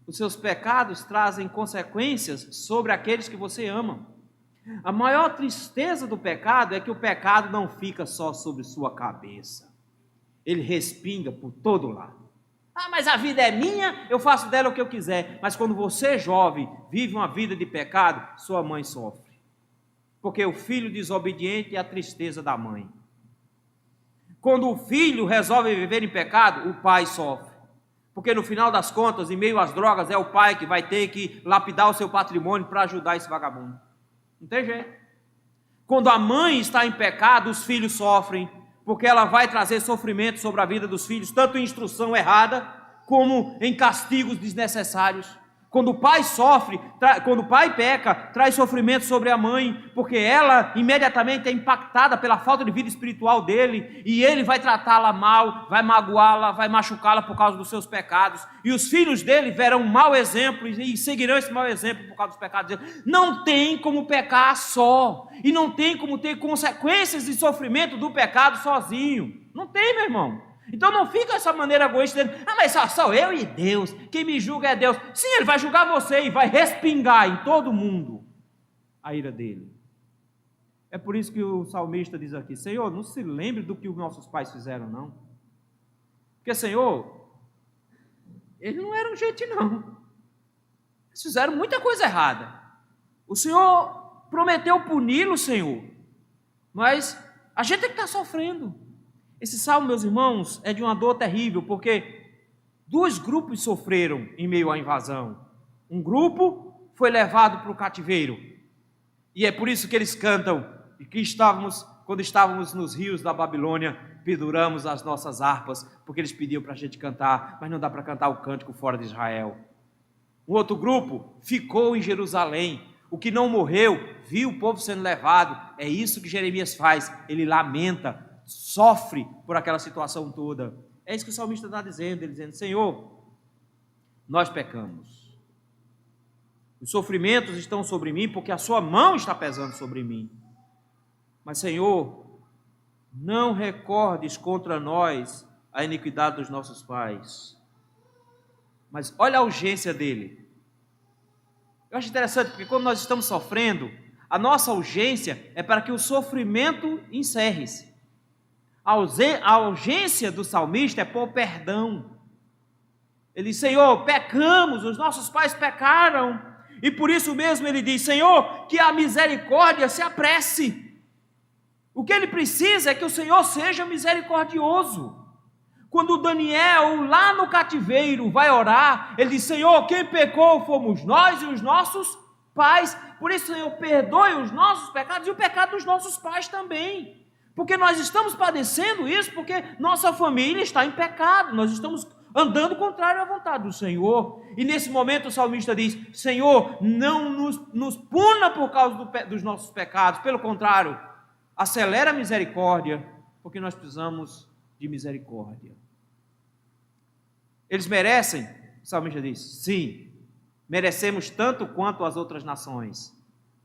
Os seus pecados trazem consequências sobre aqueles que você ama. A maior tristeza do pecado é que o pecado não fica só sobre sua cabeça. Ele respinga por todo lado. Ah, mas a vida é minha, eu faço dela o que eu quiser. Mas quando você, jovem, vive uma vida de pecado, sua mãe sofre. Porque o filho desobediente é a tristeza da mãe. Quando o filho resolve viver em pecado, o pai sofre. Porque no final das contas, em meio às drogas, é o pai que vai ter que lapidar o seu patrimônio para ajudar esse vagabundo. Não tem jeito. Quando a mãe está em pecado, os filhos sofrem, porque ela vai trazer sofrimento sobre a vida dos filhos, tanto em instrução errada, como em castigos desnecessários. Quando o pai sofre, quando o pai peca, traz sofrimento sobre a mãe, porque ela imediatamente é impactada pela falta de vida espiritual dele, e ele vai tratá-la mal, vai magoá-la, vai machucá-la por causa dos seus pecados, e os filhos dele verão um mau exemplo e seguirão esse mau exemplo por causa dos pecados dele. Não tem como pecar só, e não tem como ter consequências de sofrimento do pecado sozinho. Não tem, meu irmão. Então não fica essa maneira egoísta dizendo, mas só eu e Deus, quem me julga é Deus. Sim, ele vai julgar você e vai respingar em todo mundo a ira dele. É por isso que o salmista diz aqui, Senhor, não se lembre do que os nossos pais fizeram, não. Porque, Senhor, eles não eram gente, não. Eles fizeram muita coisa errada. O Senhor prometeu puni-lo, Senhor, mas a gente é que está sofrendo. Esse salmo, meus irmãos, é de uma dor terrível, porque dois grupos sofreram em meio à invasão. Um grupo foi levado para o cativeiro, e é por isso que eles cantam, e que quando estávamos nos rios da Babilônia, penduramos as nossas harpas, porque eles pediam para a gente cantar, mas não dá para cantar o cântico fora de Israel. Um outro grupo ficou em Jerusalém, o que não morreu, viu o povo sendo levado. É isso que Jeremias faz, ele lamenta, sofre por aquela situação toda. É isso que o salmista está dizendo, ele dizendo, Senhor, nós pecamos, os sofrimentos estão sobre mim, porque a sua mão está pesando sobre mim, mas Senhor, não recordes contra nós a iniquidade dos nossos pais. Mas olha a urgência dele. Eu acho interessante, porque quando nós estamos sofrendo, a nossa urgência é para que o sofrimento encerre-se. A urgência do salmista é por perdão. Ele diz, Senhor, pecamos, os nossos pais pecaram, e por isso mesmo ele diz, Senhor, que a misericórdia se apresse. O que ele precisa é que o Senhor seja misericordioso. Quando Daniel, lá no cativeiro, vai orar, ele diz, Senhor, quem pecou fomos nós e os nossos pais, por isso, Senhor, perdoe os nossos pecados e o pecado dos nossos pais também. Porque nós estamos padecendo isso, porque nossa família está em pecado, nós estamos andando contrário à vontade do Senhor. E nesse momento o salmista diz, Senhor, não nos puna por causa dos nossos pecados, pelo contrário, acelera a misericórdia, porque nós precisamos de misericórdia. Eles merecem? O salmista diz, sim, merecemos tanto quanto as outras nações.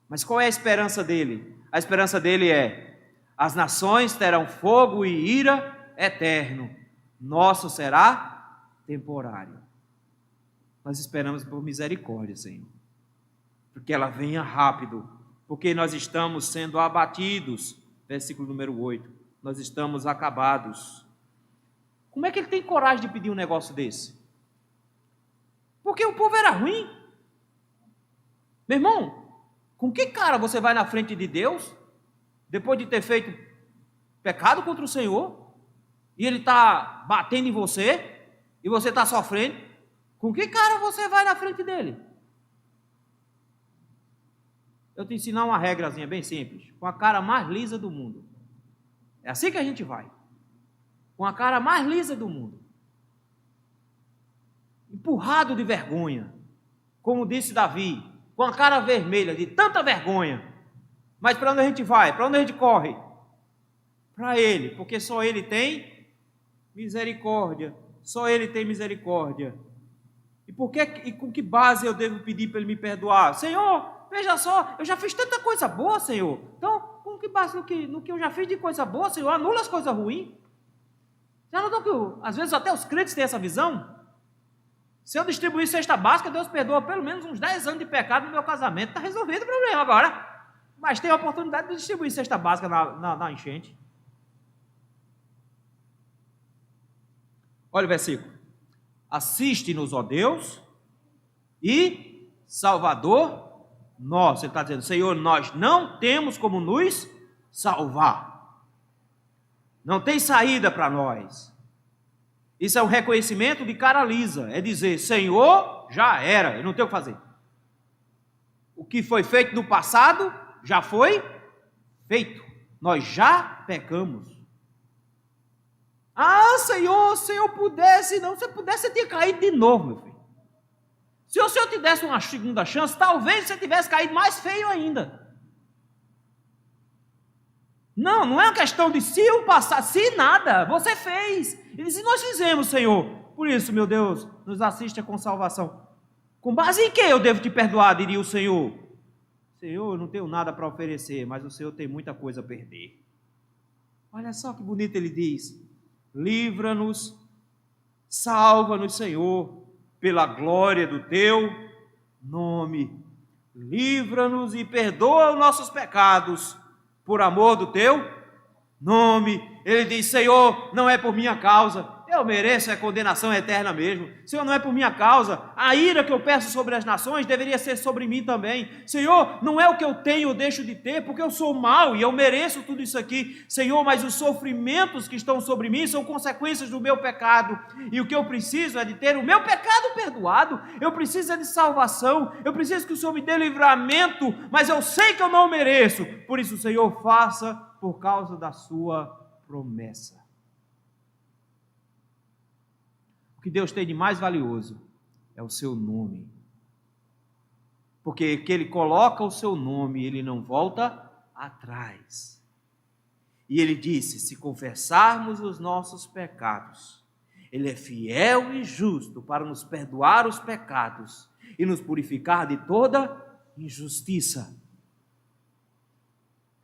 Mas qual é a esperança dele? A esperança dele é, as nações terão fogo e ira eterno, nosso será temporário. Nós esperamos por misericórdia, Senhor, porque ela venha rápido, porque nós estamos sendo abatidos, versículo número 8, nós estamos acabados. Como é que ele tem coragem de pedir um negócio desse? Porque o povo era ruim. Meu irmão, com que cara você vai na frente de Deus, depois de ter feito pecado contra o Senhor, e Ele está batendo em você, e você está sofrendo? Com que cara você vai na frente dele? Eu te ensinar uma regrazinha bem simples, com a cara mais lisa do mundo. É assim que a gente vai, com a cara mais lisa do mundo, empurrado de vergonha, como disse Davi, com a cara vermelha de tanta vergonha. Mas para onde a gente vai? Para onde a gente corre? Para Ele, porque só Ele tem misericórdia, só Ele tem misericórdia. E com que base eu devo pedir para Ele me perdoar? Senhor, veja só, eu já fiz tanta coisa boa, Senhor. Então, com que base no que eu já fiz de coisa boa, Senhor? Anula as coisas ruins. Já notou que às vezes até os crentes têm essa visão? Se eu distribuir cesta básica, Deus perdoa pelo menos uns 10 anos de pecado no meu casamento, está resolvido o problema agora. Mas tem a oportunidade de distribuir cesta básica na enchente. Olha o versículo. Assiste-nos, ó Deus, e Salvador Nós, ele está dizendo, Senhor, nós não temos como nos salvar. Não tem saída para nós. Isso é um reconhecimento de cara lisa. É dizer, Senhor, já era, eu não tenho o que fazer. O que foi feito no passado, já foi feito. Nós já pecamos. Ah, Senhor, se eu pudesse, não, se eu pudesse, você tinha caído de novo, meu filho. Se o Senhor te desse uma segunda chance, talvez você tivesse caído mais feio ainda. Não, não é uma questão de se o passar, se nada, você fez. Ele disse, nós fizemos, Senhor. Por isso, meu Deus, nos assista com salvação. Com base em que eu devo te perdoar, diria o Senhor? Senhor, eu não tenho nada para oferecer, mas o Senhor tem muita coisa a perder. Olha só que bonito ele diz. Livra-nos, salva-nos, Senhor, pela glória do teu nome. Livra-nos e perdoa os nossos pecados, por amor do teu nome. Ele diz, Senhor, não é por minha causa, eu mereço a condenação eterna mesmo. Senhor, não é por minha causa, a ira que eu peço sobre as nações deveria ser sobre mim também. Senhor, não é o que eu tenho ou deixo de ter, porque eu sou mau e eu mereço tudo isso aqui. Senhor, mas os sofrimentos que estão sobre mim são consequências do meu pecado, e o que eu preciso é de ter o meu pecado perdoado. Eu preciso de salvação, eu preciso que o Senhor me dê livramento, mas eu sei que eu não mereço. Por isso, Senhor, faça por causa da sua promessa. O que Deus tem de mais valioso é o seu nome. Porque que Ele coloca o seu nome, Ele não volta atrás. E Ele disse, se confessarmos os nossos pecados, Ele é fiel e justo para nos perdoar os pecados e nos purificar de toda injustiça.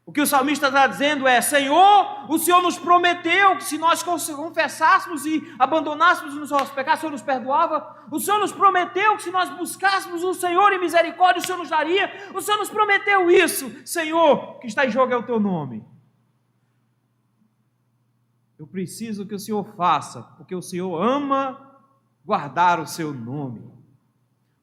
O que o salmista está dizendo é, Senhor, o Senhor nos prometeu que se nós confessássemos e abandonássemos os nossos pecados, o Senhor nos perdoava. O Senhor nos prometeu que se nós buscássemos o Senhor em misericórdia, o Senhor nos daria. O Senhor nos prometeu isso. Senhor, o que está em jogo é o teu nome. Eu preciso que o Senhor faça, porque o Senhor ama guardar o seu nome.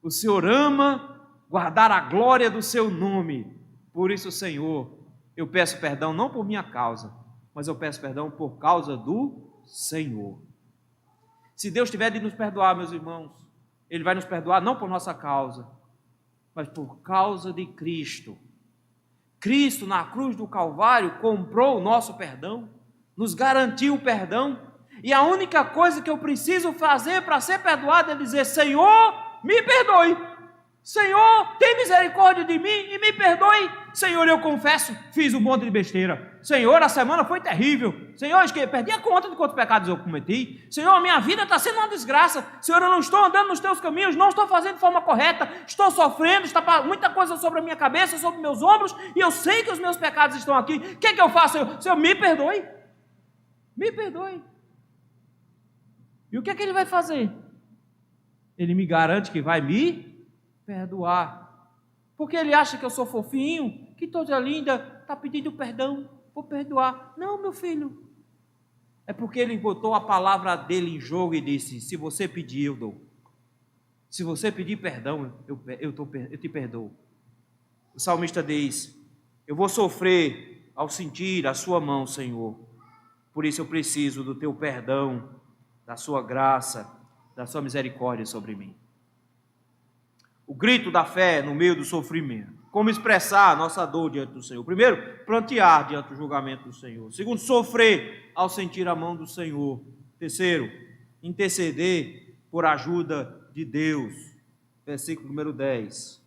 O Senhor ama guardar a glória do seu nome. Por isso, Senhor, eu peço perdão não por minha causa, mas eu peço perdão por causa do Senhor. Se Deus tiver de nos perdoar, meus irmãos, Ele vai nos perdoar não por nossa causa, mas por causa de Cristo. Cristo, na cruz do Calvário, comprou o nosso perdão, nos garantiu o perdão, e a única coisa que eu preciso fazer para ser perdoado é dizer, Senhor, me perdoe. Senhor, tem misericórdia de mim e me perdoe. Senhor, eu confesso, fiz um monte de besteira. Senhor, a semana foi terrível. Senhor, perdi a conta de quantos pecados eu cometi. Senhor, minha vida está sendo uma desgraça. Senhor, eu não estou andando nos teus caminhos, não estou fazendo de forma correta, estou sofrendo, está muita coisa sobre a minha cabeça, sobre meus ombros, e eu sei que os meus pecados estão aqui. O que é que eu faço, Senhor? Senhor, me perdoe. Me perdoe. E o que é que Ele vai fazer? Ele me garante que vai me perdoar, porque Ele acha que eu sou fofinho, que toda linda, está pedindo perdão, vou perdoar. Não, meu filho, é porque Ele botou a palavra dele em jogo e disse, se você pedir, eu dou. Se você pedir perdão, eu te perdoo. O salmista diz, eu vou sofrer ao sentir a sua mão, Senhor, por isso eu preciso do teu perdão, da sua graça, da sua misericórdia sobre mim. O grito da fé no meio do sofrimento. Como expressar a nossa dor diante do Senhor? Primeiro, prantear diante do julgamento do Senhor. Segundo, sofrer ao sentir a mão do Senhor. Terceiro, interceder por ajuda de Deus. Versículo número 10.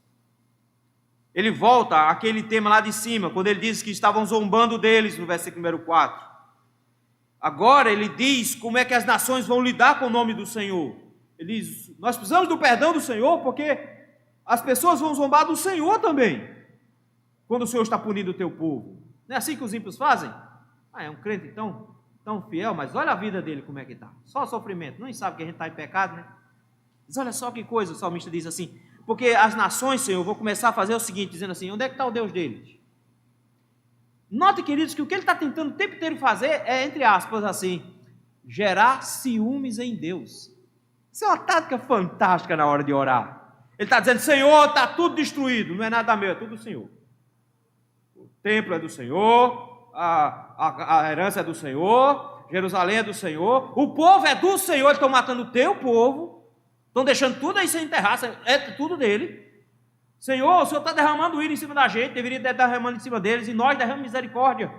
Ele volta àquele tema lá de cima, quando ele diz que estavam zombando deles, no versículo número 4. Agora ele diz como é que as nações vão lidar com o nome do Senhor. Ele diz, nós precisamos do perdão do Senhor, porque as pessoas vão zombar do Senhor também, quando o Senhor está punindo o teu povo. Não é assim que os ímpios fazem? É um crente tão fiel, mas olha a vida dele como é que está. Só sofrimento, não sabe que a gente está em pecado, né? Mas olha só que coisa, o salmista diz assim, porque as nações, Senhor, vão começar a fazer o seguinte, dizendo assim, onde é que está o Deus deles? Note, queridos, que o que ele está tentando o tempo inteiro fazer é, entre aspas, assim, gerar ciúmes em Deus. Isso é uma tática fantástica na hora de orar. Ele está dizendo, Senhor, está tudo destruído. Não é nada meu, é tudo do Senhor. O templo é do Senhor, a herança é do Senhor, Jerusalém é do Senhor, o povo é do Senhor. Eles estão matando o teu povo, estão deixando tudo aí sem enterrar, é tudo dele. Senhor, o Senhor está derramando ira em cima da gente, deveria estar derramando em cima deles, e nós derramamos misericórdia.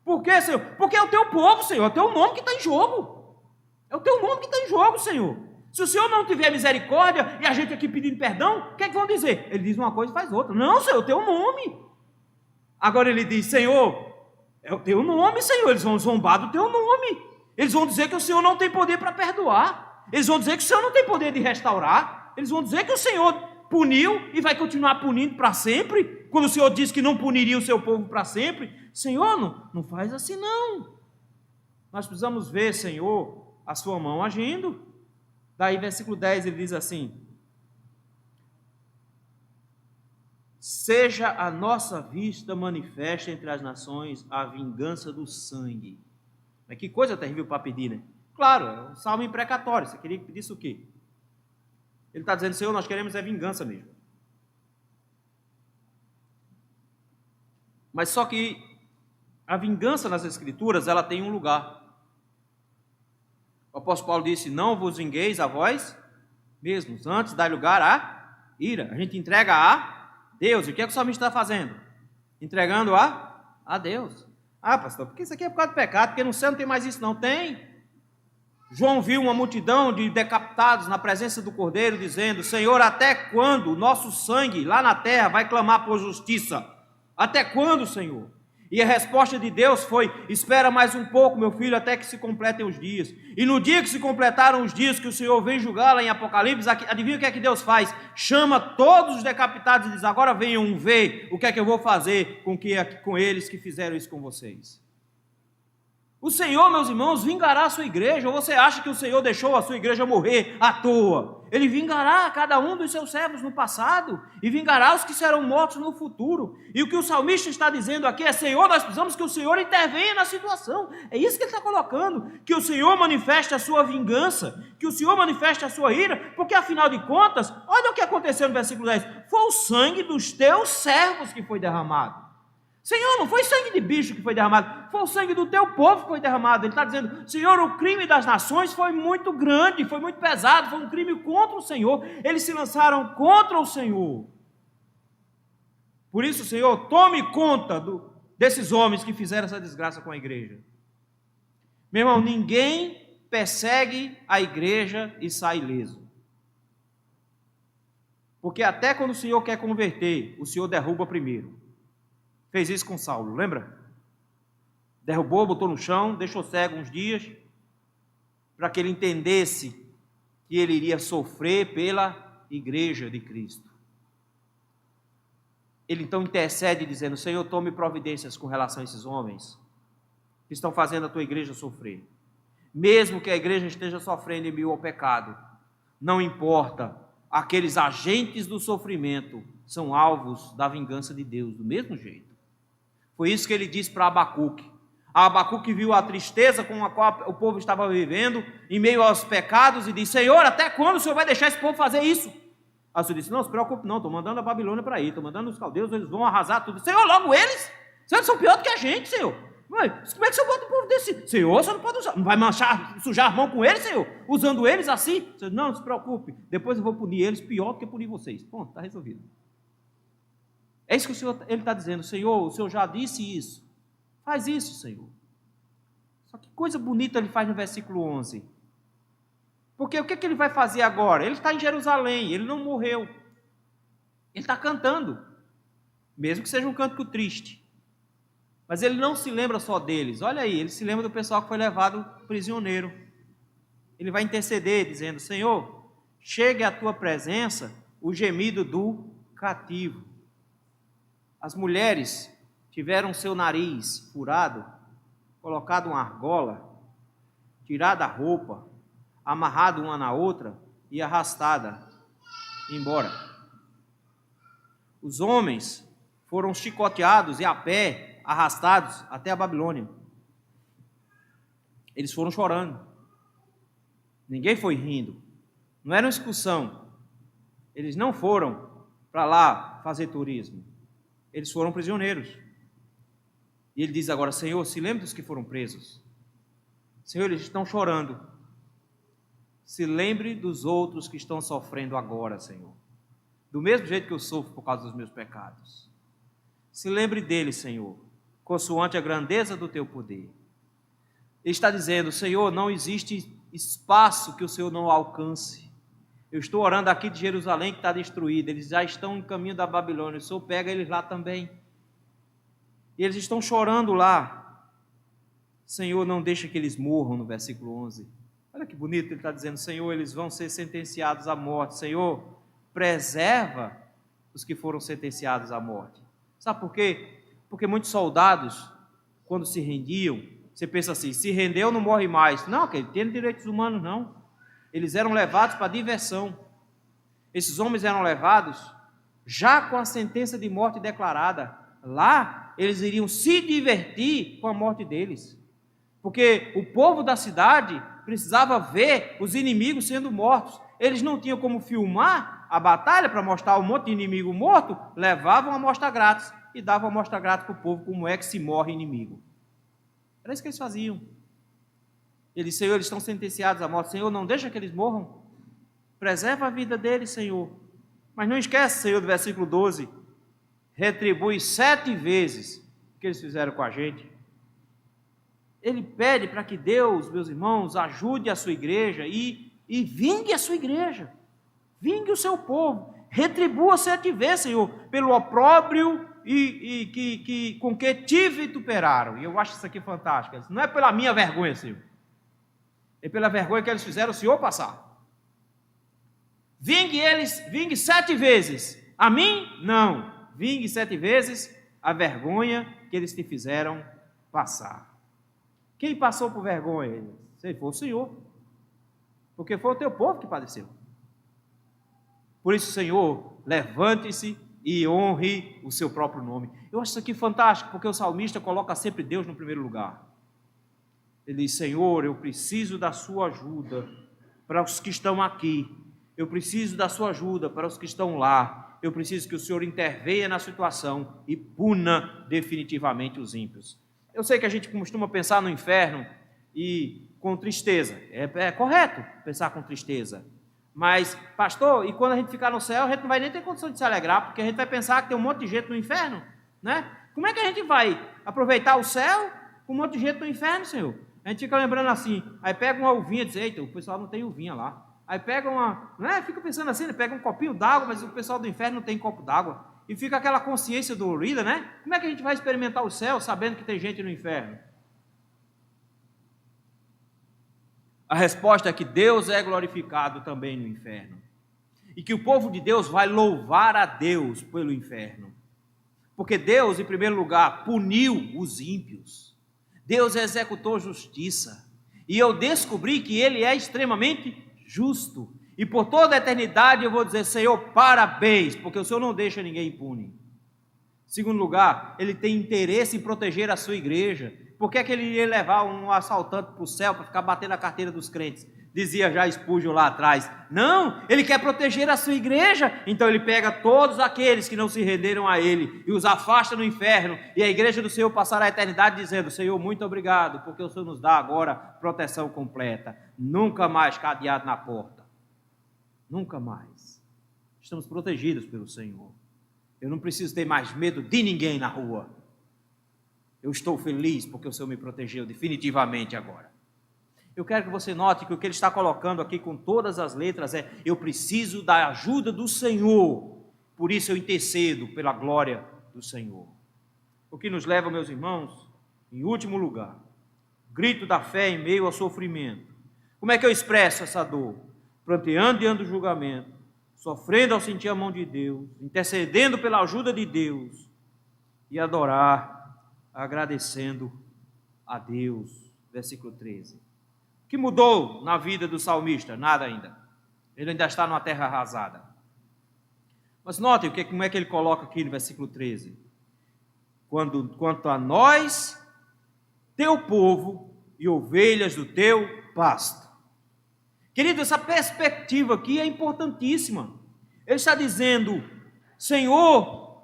Por quê, Senhor? Porque é o teu povo, Senhor, é o teu nome que está em jogo. É o teu nome que está em jogo, Senhor. Se o Senhor não tiver misericórdia e a gente aqui pedindo perdão, o que é que vão dizer? Ele diz uma coisa e faz outra. Não, Senhor, é o teu nome. Agora ele diz, Senhor, é o teu nome, Senhor. Eles vão zombar do teu nome. Eles vão dizer que o Senhor não tem poder para perdoar. Eles vão dizer que o Senhor não tem poder de restaurar. Eles vão dizer que o Senhor puniu e vai continuar punindo para sempre, quando o Senhor disse que não puniria o seu povo para sempre. Senhor, não faz assim não. Nós precisamos ver, Senhor, a sua mão agindo. Daí, versículo 10, ele diz assim: seja a nossa vista manifesta entre as nações a vingança do sangue. Mas que coisa terrível para pedir, né? Claro, é um salmo imprecatório. Você queria que pedisse o quê? Ele está dizendo, Senhor, nós queremos é vingança mesmo. Mas só que a vingança nas Escrituras, ela tem um lugar. O apóstolo Paulo disse, não vos vingueis a vós mesmos, antes dai lugar à ira. A gente entrega a Deus. E o que é que o salmista está fazendo? Entregando a Deus. Ah, pastor, porque isso aqui é por causa do pecado, porque no céu não tem mais isso, não tem. João viu uma multidão de decapitados na presença do Cordeiro, dizendo, Senhor, até quando o nosso sangue lá na terra vai clamar por justiça? Até quando, Senhor? E a resposta de Deus foi, espera mais um pouco, meu filho, até que se completem os dias. E no dia que se completaram os dias que o Senhor vem julgar lá em Apocalipse, adivinha o que é que Deus faz? Chama todos os decapitados e diz, agora venham ver o que é que eu vou fazer com eles que fizeram isso com vocês. O Senhor, meus irmãos, vingará a sua igreja. Ou você acha que o Senhor deixou a sua igreja morrer à toa? Ele vingará cada um dos seus servos no passado e vingará os que serão mortos no futuro. E o que o salmista está dizendo aqui é, Senhor, nós precisamos que o Senhor intervenha na situação. É isso que ele está colocando, que o Senhor manifeste a sua vingança, que o Senhor manifeste a sua ira, porque afinal de contas, olha o que aconteceu no versículo 10, foi o sangue dos teus servos que foi derramado. Senhor, não foi sangue de bicho que foi derramado, foi o sangue do teu povo que foi derramado. Ele está dizendo, Senhor, o crime das nações foi muito grande, foi muito pesado, foi um crime contra o Senhor. Eles se lançaram contra o Senhor. Por isso, Senhor, tome conta desses homens que fizeram essa desgraça com a igreja. Meu irmão, ninguém persegue a igreja e sai ileso. Porque até quando o Senhor quer converter, o Senhor derruba primeiro. Fez isso com Saulo, lembra? Derrubou, botou no chão, deixou cego uns dias, para que ele entendesse que ele iria sofrer pela igreja de Cristo. Ele então intercede dizendo, Senhor, tome providências com relação a esses homens que estão fazendo a tua igreja sofrer. Mesmo que a igreja esteja sofrendo em meio ao pecado, não importa, aqueles agentes do sofrimento são alvos da vingança de Deus, do mesmo jeito. Foi isso que ele disse para Abacuque. Abacuque viu a tristeza com a qual o povo estava vivendo, em meio aos pecados, e disse, Senhor, até quando o Senhor vai deixar esse povo fazer isso? Aí o Senhor disse, não se preocupe não, estou mandando a Babilônia para aí, estou mandando os caldeus, eles vão arrasar tudo. Senhor, logo eles? Eles são pior do que a gente, Senhor. Mas como é que o Senhor bota o povo desse? Senhor, você não pode usar, não vai sujar a mão com eles, Senhor? Usando eles assim? Senhor, não se preocupe, depois eu vou punir eles pior do que punir vocês. Pronto, está resolvido. É isso que o Senhor ele está dizendo, Senhor, o Senhor já disse isso. Faz isso, Senhor. Só que coisa bonita ele faz no versículo 11. Porque o que ele vai fazer agora? Ele está em Jerusalém, ele não morreu. Ele está cantando, mesmo que seja um cântico triste. Mas ele não se lembra só deles. Olha aí, ele se lembra do pessoal que foi levado prisioneiro. Ele vai interceder, dizendo, Senhor, chegue à tua presença o gemido do cativo. As mulheres tiveram seu nariz furado, colocado uma argola, tirada a roupa, amarrado uma na outra e arrastada embora. Os homens foram chicoteados e a pé arrastados até a Babilônia. Eles foram chorando. Ninguém foi rindo. Não era uma excursão. Eles não foram para lá fazer turismo. Eles foram prisioneiros. E ele diz agora, Senhor, se lembre dos que foram presos. Senhor, eles estão chorando. Se lembre dos outros que estão sofrendo agora, Senhor. Do mesmo jeito que eu sofro por causa dos meus pecados. Se lembre deles, Senhor, consoante a grandeza do teu poder. Ele está dizendo, Senhor, não existe espaço que o Senhor não alcance. Eu estou orando aqui de Jerusalém que está destruída. Eles já estão em caminho da Babilônia. O Senhor pega eles lá também. E eles estão chorando lá. Senhor, não deixa que eles morram, no versículo 11. Olha que bonito, ele está dizendo, Senhor, eles vão ser sentenciados à morte. Senhor, preserva os que foram sentenciados à morte. Sabe por quê? Porque muitos soldados, quando se rendiam, você pensa assim, se rendeu não morre mais. Não, que ele tem direitos humanos, não. Eles eram levados para diversão. Esses homens eram levados já com a sentença de morte declarada. Lá, eles iriam se divertir com a morte deles. Porque o povo da cidade precisava ver os inimigos sendo mortos. Eles não tinham como filmar a batalha para mostrar um monte de inimigo morto, levavam a amostra grátis e davam a amostra grátis para o povo como é que se morre inimigo. Era isso que eles faziam. Ele disse, Senhor, eles estão sentenciados à morte. Senhor, não deixa que eles morram. Preserva a vida deles, Senhor. Mas não esquece, Senhor, do versículo 12. Retribui 7 vezes o que eles fizeram com a gente. Ele pede para que Deus, meus irmãos, ajude a sua igreja e vingue a sua igreja. Vingue o seu povo. Retribua 7 vezes, Senhor, pelo opróbrio com que te vituperaram. E eu acho isso aqui fantástico. Não é pela minha vergonha, Senhor. É pela vergonha que eles fizeram o Senhor passar. Vingue 7 vezes. A mim, não. Vingue 7 vezes a vergonha que eles te fizeram passar. Quem passou por vergonha? Foi o Senhor. Porque foi o teu povo que padeceu. Por isso, Senhor, levante-se e honre o seu próprio nome. Eu acho isso aqui fantástico, porque o salmista coloca sempre Deus no primeiro lugar. Ele diz, Senhor, eu preciso da sua ajuda para os que estão aqui. Eu preciso da sua ajuda para os que estão lá. Eu preciso que o Senhor intervenha na situação e puna definitivamente os ímpios. Eu sei que a gente costuma pensar no inferno e com tristeza. É correto pensar com tristeza. Mas, pastor, e quando a gente ficar no céu, a gente não vai nem ter condição de se alegrar, porque a gente vai pensar que tem um monte de gente no inferno, né? Como é que a gente vai aproveitar o céu com um monte de gente no inferno, Senhor? A gente fica lembrando assim, aí pega uma uvinha e diz, eita, o pessoal não tem uvinha lá. Aí pega fica pensando assim, pega um copinho d'água, mas o pessoal do inferno não tem copo d'água. E fica aquela consciência dolorida, né? Como é que a gente vai experimentar o céu sabendo que tem gente no inferno? A resposta é que Deus é glorificado também no inferno. E que o povo de Deus vai louvar a Deus pelo inferno. Porque Deus, em primeiro lugar, puniu os ímpios. Deus executou justiça. E eu descobri que Ele é extremamente justo. E por toda a eternidade eu vou dizer, Senhor, parabéns, porque o Senhor não deixa ninguém impune. Em segundo lugar, Ele tem interesse em proteger a sua igreja. Por que é que Ele iria levar um assaltante para o céu para ficar batendo a carteira dos crentes? Dizia já Spurgeon lá atrás. Não, Ele quer proteger a sua igreja. Então Ele pega todos aqueles que não se renderam a Ele e os afasta no inferno. E a igreja do Senhor passará a eternidade dizendo, Senhor, muito obrigado, porque o Senhor nos dá agora proteção completa. Nunca mais cadeado na porta. Nunca mais. Estamos protegidos pelo Senhor. Eu não preciso ter mais medo de ninguém na rua. Eu estou feliz porque o Senhor me protegeu definitivamente agora. Eu quero que você note que o que ele está colocando aqui com todas as letras é: eu preciso da ajuda do Senhor, por isso eu intercedo pela glória do Senhor. O que nos leva, meus irmãos, em último lugar, grito da fé em meio ao sofrimento. Como é que eu expresso essa dor? Pranteando diante do julgamento, sofrendo ao sentir a mão de Deus, intercedendo pela ajuda de Deus e adorar, agradecendo a Deus. Versículo 13. O que mudou na vida do salmista? Nada ainda. Ele ainda está numa terra arrasada. Mas notem como é que ele coloca aqui no versículo 13. Quanto a nós, teu povo e ovelhas do teu pasto. Querido, essa perspectiva aqui é importantíssima. Ele está dizendo: Senhor,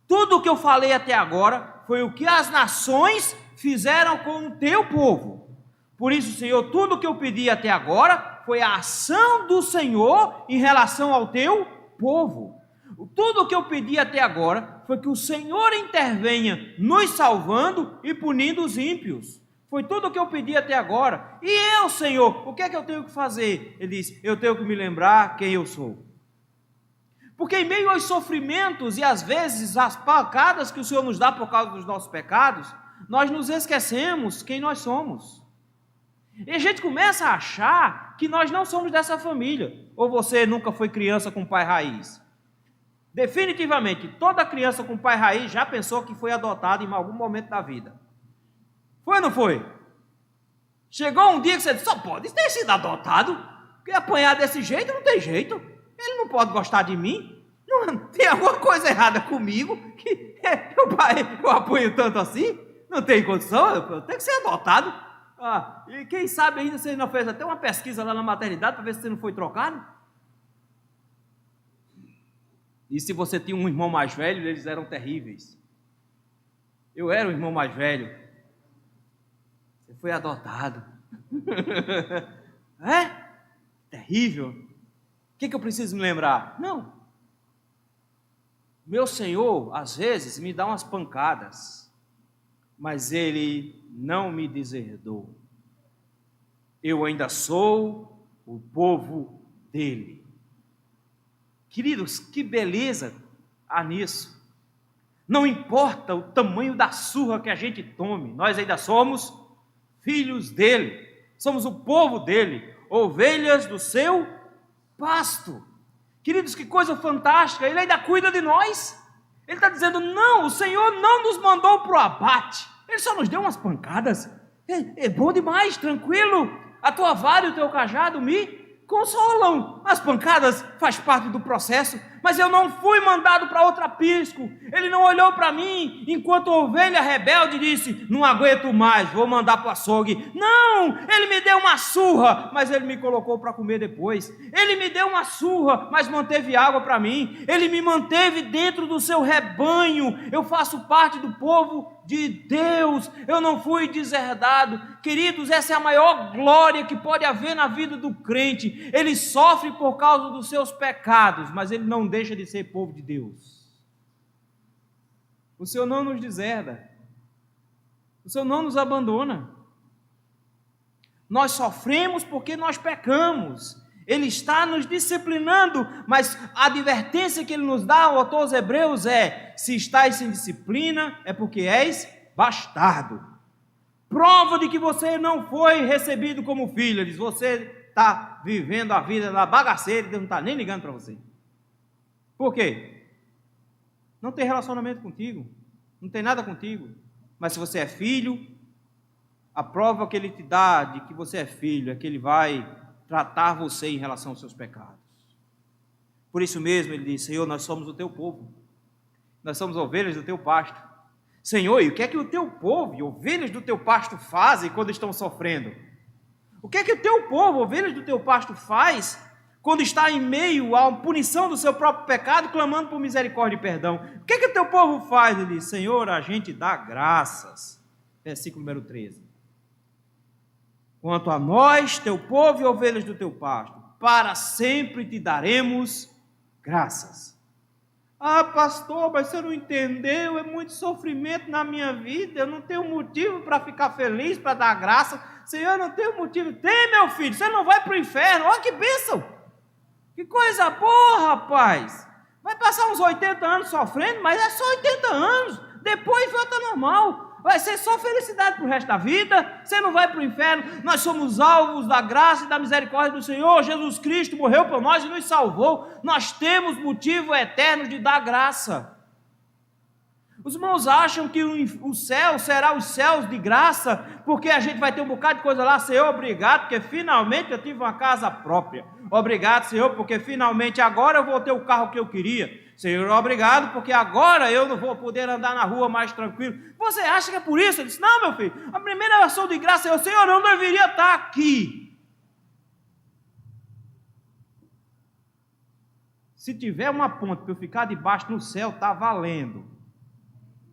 tudo o que eu falei até agora foi o que as nações fizeram com o teu povo. Por isso, Senhor, tudo o que eu pedi até agora foi a ação do Senhor em relação ao teu povo. Tudo o que eu pedi até agora foi que o Senhor intervenha nos salvando e punindo os ímpios. Foi tudo o que eu pedi até agora. E eu, Senhor, o que é que eu tenho que fazer? Ele diz: eu tenho que me lembrar quem eu sou. Porque em meio aos sofrimentos e às vezes as pancadas que o Senhor nos dá por causa dos nossos pecados, nós nos esquecemos quem nós somos. E a gente começa a achar que nós não somos dessa família. Ou você nunca foi criança com pai raiz? Definitivamente, toda criança com pai raiz já pensou que foi adotada em algum momento da vida. Foi ou não foi? Chegou um dia que você disse: só pode ter sido adotado, porque apanhar desse jeito não tem jeito. Ele não pode gostar de mim. Não, tem alguma coisa errada comigo que eu apoio tanto assim. Não tem condição, eu tenho que ser adotado. E quem sabe ainda você não fez até uma pesquisa lá na maternidade para ver se você não foi trocado. E se você tinha um irmão mais velho, eles eram terríveis. Eu era o irmão mais velho. Você foi adotado. É? Terrível. O que eu preciso me lembrar? Não. Meu Senhor, às vezes, me dá umas pancadas, mas Ele não me deserdou. Eu ainda sou o povo dEle. Queridos, que beleza há nisso. Não importa o tamanho da surra que a gente tome, nós ainda somos filhos dEle. Somos o povo dEle, ovelhas do seu pasto. Queridos, que coisa fantástica, Ele ainda cuida de nós. Ele está dizendo: não, o Senhor não nos mandou para o abate, Ele só nos deu umas pancadas. É bom demais, tranquilo, a tua vara e o teu cajado me consolam. As pancadas faz parte do processo, mas eu não fui mandado para outro aprisco. Ele não olhou para mim enquanto a ovelha rebelde disse: não aguento mais, vou mandar para o açougue. Não, ele me deu uma surra, mas ele me colocou para comer depois. Ele me deu uma surra, mas manteve água para mim. Ele me manteve dentro do seu rebanho. Eu faço parte do povo de Deus, eu não fui deserdado. Queridos, essa é a maior glória que pode haver na vida do crente. Ele sofre por causa dos seus pecados, mas ele não deixa de ser povo de Deus. O Senhor não nos deserda, o Senhor não nos abandona. Nós sofremos porque nós pecamos. Ele está nos disciplinando, mas a advertência que Ele nos dá, o autor aos Hebreus, é: se estás sem disciplina, é porque és bastardo. Prova de que você não foi recebido como filho. Ele diz: você está vivendo a vida na bagaceira e Deus não está nem ligando para você. Por quê? Não tem relacionamento contigo, não tem nada contigo. Mas se você é filho, a prova que Ele te dá de que você é filho é que Ele vai tratar você em relação aos seus pecados. Por isso mesmo Ele diz: Senhor, nós somos o teu povo, nós somos ovelhas do teu pasto. Senhor, e o que é que o teu povo e ovelhas do teu pasto fazem quando estão sofrendo? O que é que o teu povo, ovelhas do teu pasto, faz quando está em meio à punição do seu próprio pecado, clamando por misericórdia e perdão? O que é que o teu povo faz? Ele diz: Senhor, a gente dá graças. Versículo número 13. Quanto a nós, teu povo e ovelhas do teu pasto, para sempre te daremos graças. Ah, pastor, mas você não entendeu, é muito sofrimento na minha vida, eu não tenho motivo para ficar feliz, para dar graça. Senhor, eu não tenho motivo. Tem, meu filho, você não vai para o inferno. Olha que bênção, que coisa boa, rapaz. Vai passar uns 80 anos sofrendo, mas é só 80 anos, depois volta normal. Vai ser só felicidade para o resto da vida, você não vai para o inferno. Nós somos alvos da graça e da misericórdia do Senhor. Jesus Cristo morreu por nós e nos salvou. Nós temos motivo eterno de dar graça. Os irmãos acham que o céu será os céus de graça, porque a gente vai ter um bocado de coisa lá. Senhor, obrigado, porque finalmente eu tive uma casa própria. Obrigado, Senhor, porque finalmente agora eu vou ter o carro que eu queria. Senhor, obrigado, porque agora eu não vou poder andar na rua mais tranquilo. Você acha que é por isso? Ele disse: não, meu filho, a primeira ação de graça é: o Senhor, eu não deveria estar aqui. Se tiver uma ponte para eu ficar debaixo no céu, está valendo.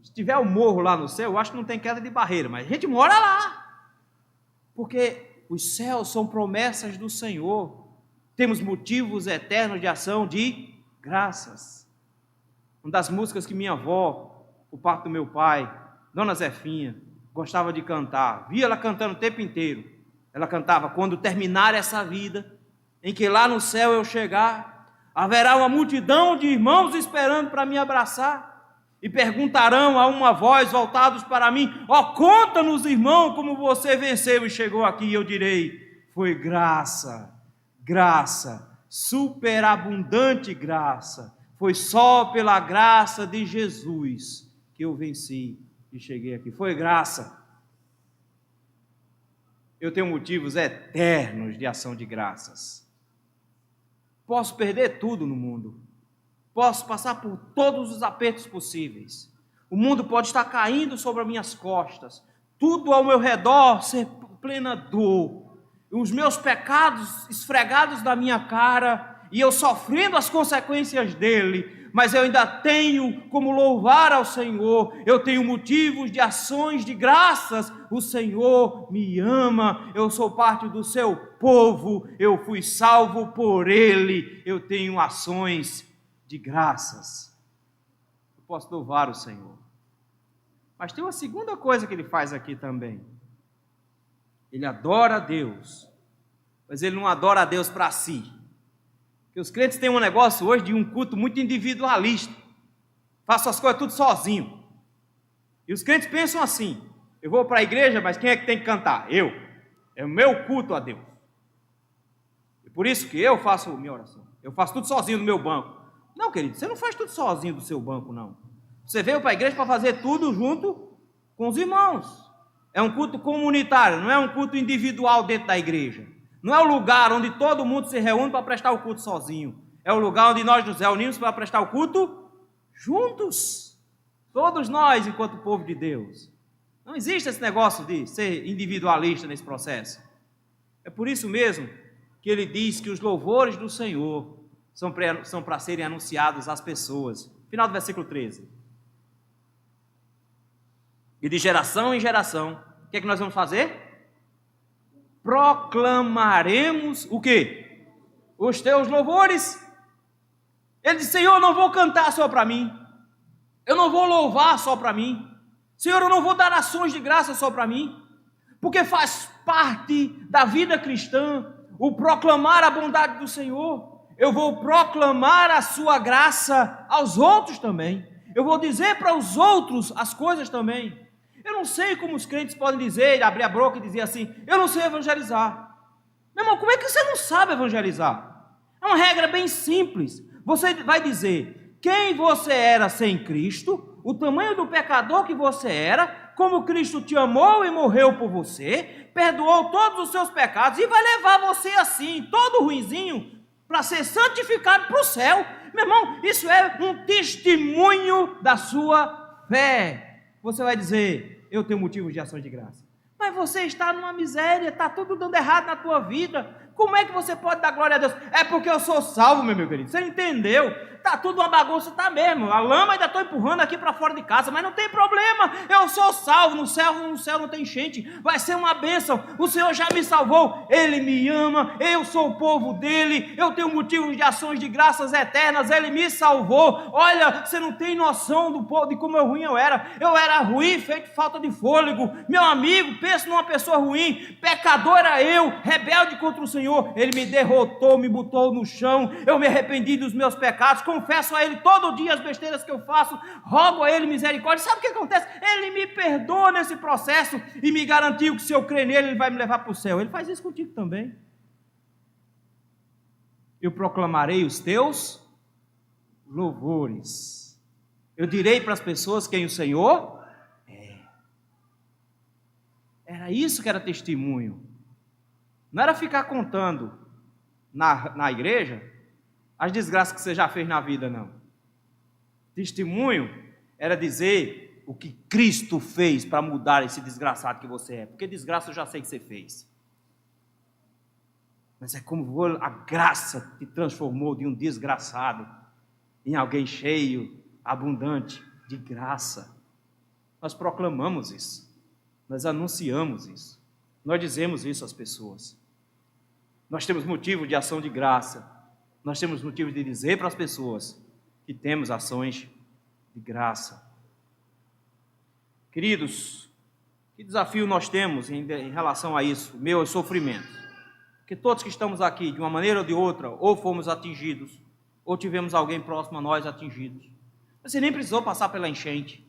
Se tiver um morro lá no céu, eu acho que não tem queda de barreira, mas a gente mora lá. Porque os céus são promessas do Senhor. Temos motivos eternos de ação de graças. Uma das músicas que minha avó, o parto do meu pai, Dona Zefinha, gostava de cantar. Via ela cantando o tempo inteiro. Ela cantava: quando terminar essa vida, em que lá no céu eu chegar, haverá uma multidão de irmãos esperando para me abraçar, e perguntarão a uma voz voltados para mim: ó, conta-nos, irmão, como você venceu e chegou aqui. E eu direi: foi graça, graça, superabundante graça. Foi só pela graça de Jesus que eu venci e cheguei aqui. Foi graça. Eu tenho motivos eternos de ação de graças. Posso perder tudo no mundo. Posso passar por todos os apertos possíveis. O mundo pode estar caindo sobre as minhas costas. Tudo ao meu redor ser plena dor. Os meus pecados esfregados na minha cara e eu sofrendo as consequências dele. Mas eu ainda tenho como louvar ao Senhor. Eu tenho motivos de ações de graças. O Senhor me ama. Eu sou parte do seu povo. Eu fui salvo por ele. Eu tenho ações de graças. Eu posso louvar o Senhor. Mas tem uma segunda coisa que ele faz aqui também. Ele adora a Deus, mas ele não adora a Deus para si. Porque os crentes têm um negócio hoje de um culto muito individualista. Faço as coisas tudo sozinho. E os crentes pensam assim: eu vou para a igreja, mas quem é que tem que cantar? Eu. É o meu culto a Deus. E por isso que eu faço minha oração. Eu faço tudo sozinho no meu banco. Não, querido, você não faz tudo sozinho do seu banco, não. Você veio para a igreja para fazer tudo junto com os irmãos. É um culto comunitário, não é um culto individual dentro da igreja. Não é o lugar onde todo mundo se reúne para prestar o culto sozinho. É o lugar onde nós nos reunimos para prestar o culto juntos. Todos nós, enquanto povo de Deus. Não existe esse negócio de ser individualista nesse processo. É por isso mesmo que ele diz que os louvores do Senhor são para serem anunciados às pessoas. Final do versículo 13. E de geração em geração, o que é que nós vamos fazer? Proclamaremos o quê? Os teus louvores. Ele disse: Senhor, eu não vou cantar só para mim. Eu não vou louvar só para mim. Senhor, eu não vou dar ações de graça só para mim. Porque faz parte da vida cristã o proclamar a bondade do Senhor. Eu vou proclamar a sua graça aos outros também. Eu vou dizer para os outros as coisas também. Eu não sei como os crentes podem dizer, abrir a boca e dizer assim: eu não sei evangelizar. Meu irmão, como é que você não sabe evangelizar? É uma regra bem simples. Você vai dizer quem você era sem Cristo, o tamanho do pecador que você era, como Cristo te amou e morreu por você, perdoou todos os seus pecados e vai levar você assim, todo ruinzinho, para ser santificado para o céu. Meu irmão, isso é um testemunho da sua fé. Você vai dizer: eu tenho motivos de ações de graça. Mas você está numa miséria, está tudo dando errado na tua vida. Como é que você pode dar glória a Deus? É porque eu sou salvo, meu querido. Você entendeu? Está tudo uma bagunça, está mesmo. A lama ainda estou empurrando aqui para fora de casa, mas não tem problema. Eu sou salvo. No céu não tem enchente. Vai ser uma bênção. O Senhor já me salvou. Ele me ama. Eu sou o povo dele. Eu tenho motivos de ações de graças eternas. Ele me salvou. Olha, você não tem noção de como ruim eu era. Eu era ruim, feito falta de fôlego. Meu amigo, pensa numa pessoa ruim. Pecador era eu, rebelde contra o Senhor. Ele me derrotou, me botou no chão. Eu me arrependi dos meus pecados. Confesso a Ele todo dia as besteiras que eu faço, rogo a Ele misericórdia. Sabe o que acontece? Ele me perdoa nesse processo e me garantiu que se eu crer nele, Ele vai me levar para o céu. Ele faz isso contigo também. Eu proclamarei os teus louvores. Eu direi para as pessoas quem o Senhor é. Era isso que era testemunho. Não era ficar contando na igreja as desgraças que você já fez na vida, não. Testemunho era dizer o que Cristo fez para mudar esse desgraçado que você é. Porque desgraça eu já sei que você fez. Mas é como a graça te transformou de um desgraçado em alguém cheio, abundante de graça. Nós proclamamos isso, nós anunciamos isso, nós dizemos isso às pessoas. Nós temos motivo de ação de graça, nós temos motivo de dizer para as pessoas que temos ações de graça. Queridos, que desafio nós temos em relação a isso, meu sofrimento? Porque todos que estamos aqui, de uma maneira ou de outra, ou fomos atingidos, ou tivemos alguém próximo a nós atingidos. Você nem precisou passar pela enchente.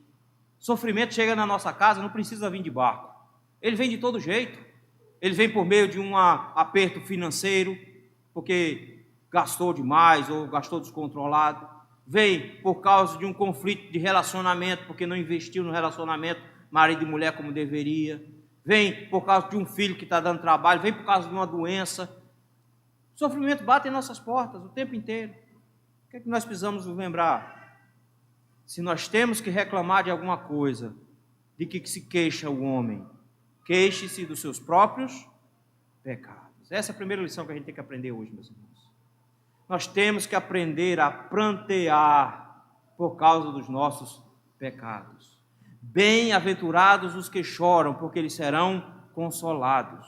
Sofrimento chega na nossa casa, não precisa vir de barco. Ele vem de todo jeito. Ele vem por meio de um aperto financeiro, porque gastou demais ou gastou descontrolado. Vem por causa de um conflito de relacionamento, porque não investiu no relacionamento marido e mulher como deveria. Vem por causa de um filho que está dando trabalho. Vem por causa de uma doença. O sofrimento bate em nossas portas o tempo inteiro. O que é que nós precisamos lembrar? Se nós temos que reclamar de alguma coisa, de que se queixa o homem, queixe-se dos seus próprios pecados. Essa é a primeira lição que a gente tem que aprender hoje, meus irmãos. Nós temos que aprender a prantear por causa dos nossos pecados. Bem-aventurados os que choram, porque eles serão consolados.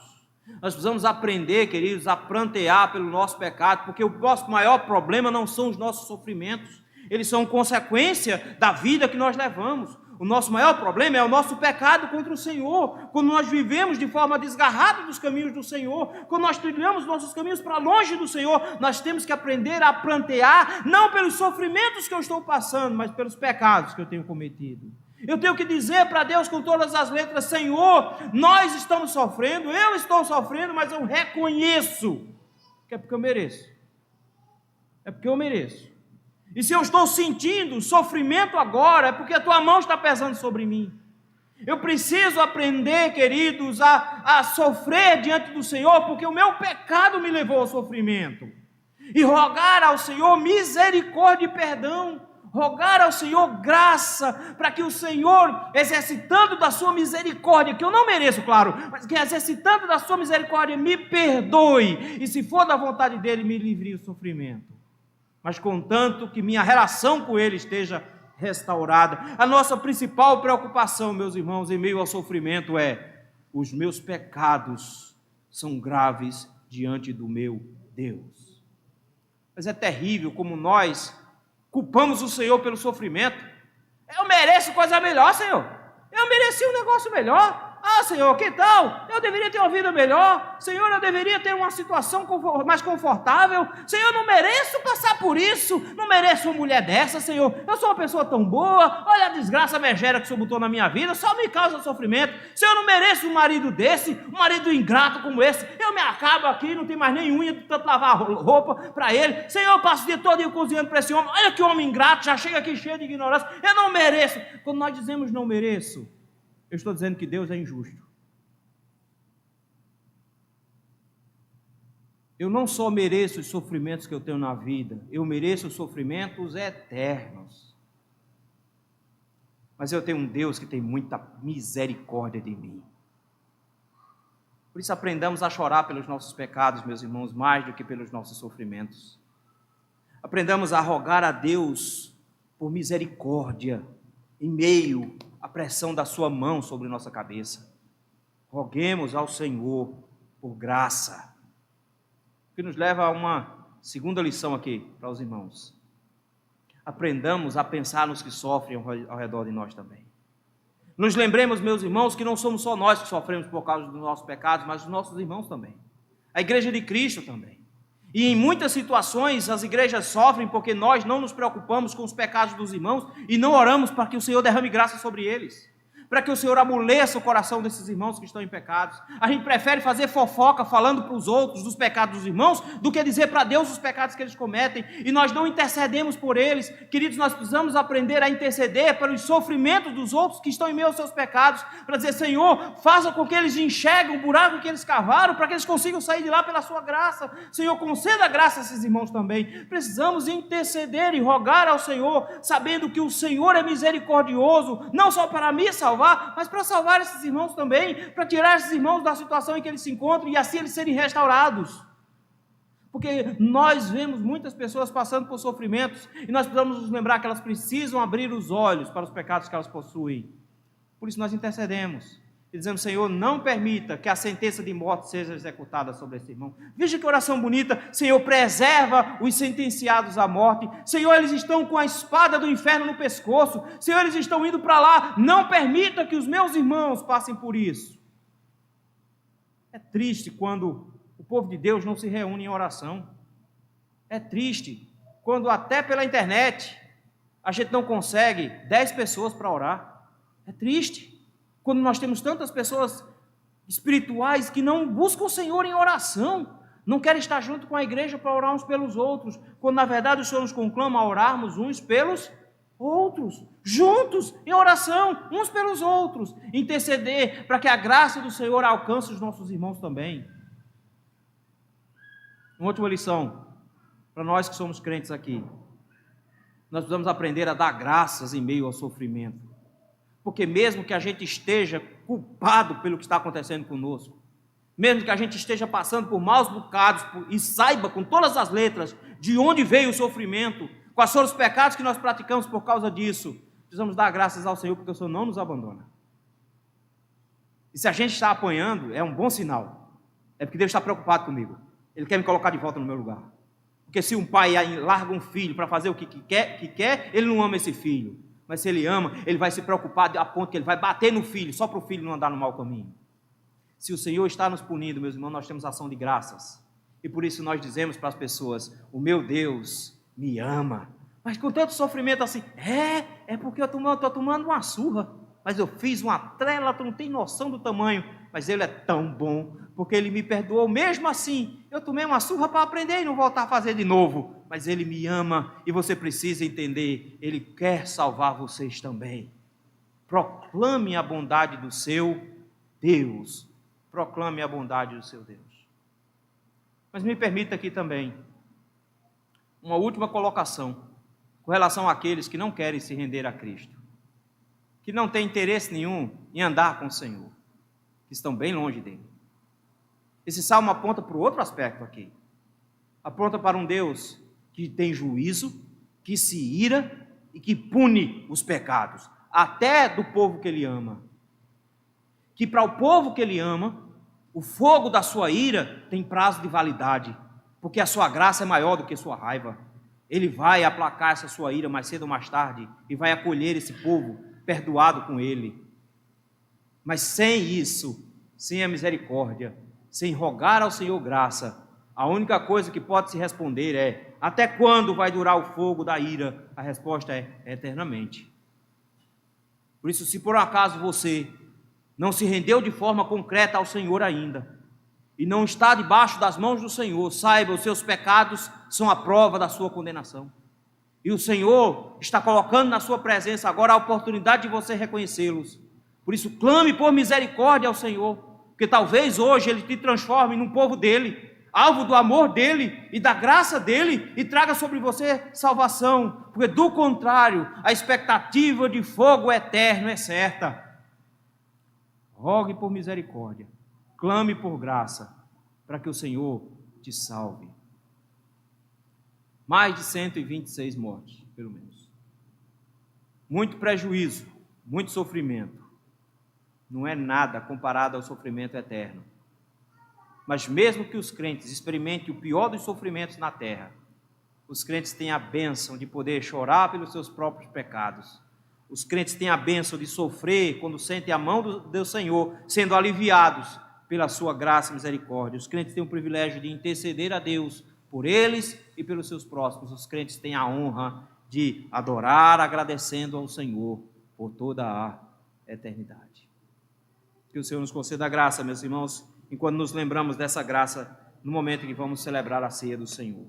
Nós precisamos aprender, queridos, a prantear pelo nosso pecado, porque o nosso maior problema não são os nossos sofrimentos, eles são consequência da vida que nós levamos. O nosso maior problema é o nosso pecado contra o Senhor, quando nós vivemos de forma desgarrada dos caminhos do Senhor, quando nós trilhamos nossos caminhos para longe do Senhor. Nós temos que aprender a prantear, não pelos sofrimentos que eu estou passando, mas pelos pecados que eu tenho cometido. Eu tenho que dizer para Deus com todas as letras: Senhor, nós estamos sofrendo, eu estou sofrendo, mas eu reconheço que é porque eu mereço. É porque eu mereço. E se eu estou sentindo sofrimento agora, é porque a tua mão está pesando sobre mim. Eu preciso aprender, queridos, a sofrer diante do Senhor, porque o meu pecado me levou ao sofrimento. E rogar ao Senhor misericórdia e perdão. Rogar ao Senhor graça, para que o Senhor, exercitando da sua misericórdia, que eu não mereço, claro, mas que exercitando da sua misericórdia, me perdoe. E se for da vontade dEle, me livre do sofrimento. Mas contanto que minha relação com Ele esteja restaurada. A nossa principal preocupação, meus irmãos, em meio ao sofrimento é: os meus pecados são graves diante do meu Deus. Mas é terrível como nós culpamos o Senhor pelo sofrimento. Eu mereço coisa melhor, Senhor. Eu mereci um negócio melhor. Ah, Senhor, que tal? Eu deveria ter uma vida melhor. Senhor, eu deveria ter uma situação mais confortável. Senhor, eu não mereço passar por isso. Não mereço uma mulher dessa, Senhor. Eu sou uma pessoa tão boa. Olha a desgraça megera que o Senhor botou na minha vida. Só me causa sofrimento. Senhor, eu não mereço um marido desse, um marido ingrato como esse. Eu me acabo aqui, não tenho mais nem unha de tanto lavar roupa para ele. Senhor, eu passo o dia todo cozinhando para esse homem. Olha que homem ingrato, já chega aqui cheio de ignorância. Eu não mereço. Quando nós dizemos não mereço, eu estou dizendo que Deus é injusto. Eu não só mereço os sofrimentos que eu tenho na vida, eu mereço os sofrimentos eternos. Mas eu tenho um Deus que tem muita misericórdia de mim. Por isso aprendamos a chorar pelos nossos pecados, meus irmãos, mais do que pelos nossos sofrimentos. Aprendamos a rogar a Deus por misericórdia, em meio à pressão da sua mão sobre nossa cabeça. Roguemos ao Senhor por graça. O que nos leva a uma segunda lição aqui para os irmãos. Aprendamos a pensar nos que sofrem ao redor de nós também. Nos lembremos, meus irmãos, que não somos só nós que sofremos por causa dos nossos pecados, mas os nossos irmãos também. A igreja de Cristo também. E em muitas situações as igrejas sofrem porque nós não nos preocupamos com os pecados dos irmãos e não oramos para que o Senhor derrame graça sobre eles, para que o Senhor amoleça o coração desses irmãos que estão em pecados. A gente prefere fazer fofoca falando para os outros dos pecados dos irmãos do que dizer para Deus os pecados que eles cometem, e nós não intercedemos por eles. Queridos, nós precisamos aprender a interceder pelos sofrimentos dos outros que estão em meio aos seus pecados, para dizer: Senhor, faça com que eles enxerguem o buraco que eles cavaram, para que eles consigam sair de lá pela sua graça. Senhor, conceda graça a esses irmãos também. Precisamos interceder e rogar ao Senhor, sabendo que o Senhor é misericordioso, não só para me salvar, mas para salvar esses irmãos também, para tirar esses irmãos da situação em que eles se encontram e assim eles serem restaurados. porque nós vemos muitas pessoas passando por sofrimentos e nós precisamos nos lembrar que elas precisam abrir os olhos para os pecados que elas possuem. Por isso nós intercedemos e dizemos: Senhor, não permita que a sentença de morte seja executada sobre esse irmão. Veja que oração bonita. Senhor, preserva os sentenciados à morte. Senhor, eles estão com a espada do inferno no pescoço. Senhor, eles estão indo para lá. Não permita que os meus irmãos passem por isso. É triste quando o povo de Deus não se reúne em oração. É triste quando até pela internet a gente não consegue 10 pessoas para orar. É triste quando nós temos tantas pessoas espirituais que não buscam o Senhor em oração, não querem estar junto com a igreja para orar uns pelos outros, quando na verdade o Senhor nos conclama a orarmos uns pelos outros, juntos, em oração, uns pelos outros, interceder para que a graça do Senhor alcance os nossos irmãos também. Uma última lição, para nós que somos crentes aqui: nós precisamos aprender a dar graças em meio ao sofrimento. Porque mesmo que a gente esteja culpado pelo que está acontecendo conosco, mesmo que a gente esteja passando por maus bocados e saiba com todas as letras de onde veio o sofrimento, quais foram os pecados que nós praticamos por causa disso, precisamos dar graças ao Senhor, porque o Senhor não nos abandona. E se a gente está apanhando, é um bom sinal. É porque Deus está preocupado comigo. Ele quer me colocar de volta no meu lugar. Porque se um pai larga um filho para fazer o que quer, ele não ama esse filho. Mas se ele ama, ele vai se preocupar a ponto que ele vai bater no filho, só para o filho não andar no mau caminho. Se o Senhor está nos punindo, meus irmãos, nós temos ação de graças. E por isso nós dizemos para as pessoas: o meu Deus me ama. Mas com tanto sofrimento assim, é porque eu estou tomando uma surra. Mas eu fiz uma trela, tu não tem noção do tamanho. Mas Ele é tão bom, porque Ele me perdoou. Mesmo assim, eu tomei uma surra para aprender e não voltar a fazer de novo. Mas Ele me ama e você precisa entender, Ele quer salvar vocês também. Proclame a bondade do seu Deus. Proclame a bondade do seu Deus. Mas me permita aqui também uma última colocação com relação àqueles que não querem se render a Cristo, que não têm interesse nenhum em andar com o Senhor, que estão bem longe dele. Esse salmo aponta para o outro aspecto aqui. Aponta para um Deus que tem juízo, que se ira e que pune os pecados, até do povo que Ele ama. Que para o povo que Ele ama, o fogo da sua ira tem prazo de validade, porque a sua graça é maior do que a sua raiva. Ele vai aplacar essa sua ira mais cedo ou mais tarde e vai acolher esse povo perdoado com Ele. Mas sem isso, sem a misericórdia, sem rogar ao Senhor graça, a única coisa que pode se responder é: até quando vai durar o fogo da ira? A resposta é: eternamente. Por isso, se por acaso você não se rendeu de forma concreta ao Senhor ainda, e não está debaixo das mãos do Senhor, saiba, os seus pecados são a prova da sua condenação. E o Senhor está colocando na sua presença agora a oportunidade de você reconhecê-los. Por isso, clame por misericórdia ao Senhor, porque talvez hoje Ele te transforme num povo dEle, alvo do amor dEle e da graça dEle, e traga sobre você salvação, porque do contrário, a expectativa de fogo eterno é certa. Rogue por misericórdia, clame por graça, para que o Senhor te salve. Mais de 126 mortes, pelo menos. Muito prejuízo, muito sofrimento. Não é nada comparado ao sofrimento eterno. Mas mesmo que os crentes experimentem o pior dos sofrimentos na terra, os crentes têm a bênção de poder chorar pelos seus próprios pecados. Os crentes têm a bênção de sofrer quando sentem a mão do Senhor, sendo aliviados pela sua graça e misericórdia. Os crentes têm o privilégio de interceder a Deus por eles e pelos seus próximos. Os crentes têm a honra de adorar agradecendo ao Senhor por toda a eternidade. Que o Senhor nos conceda a graça, meus irmãos, enquanto nos lembramos dessa graça no momento em que vamos celebrar a ceia do Senhor.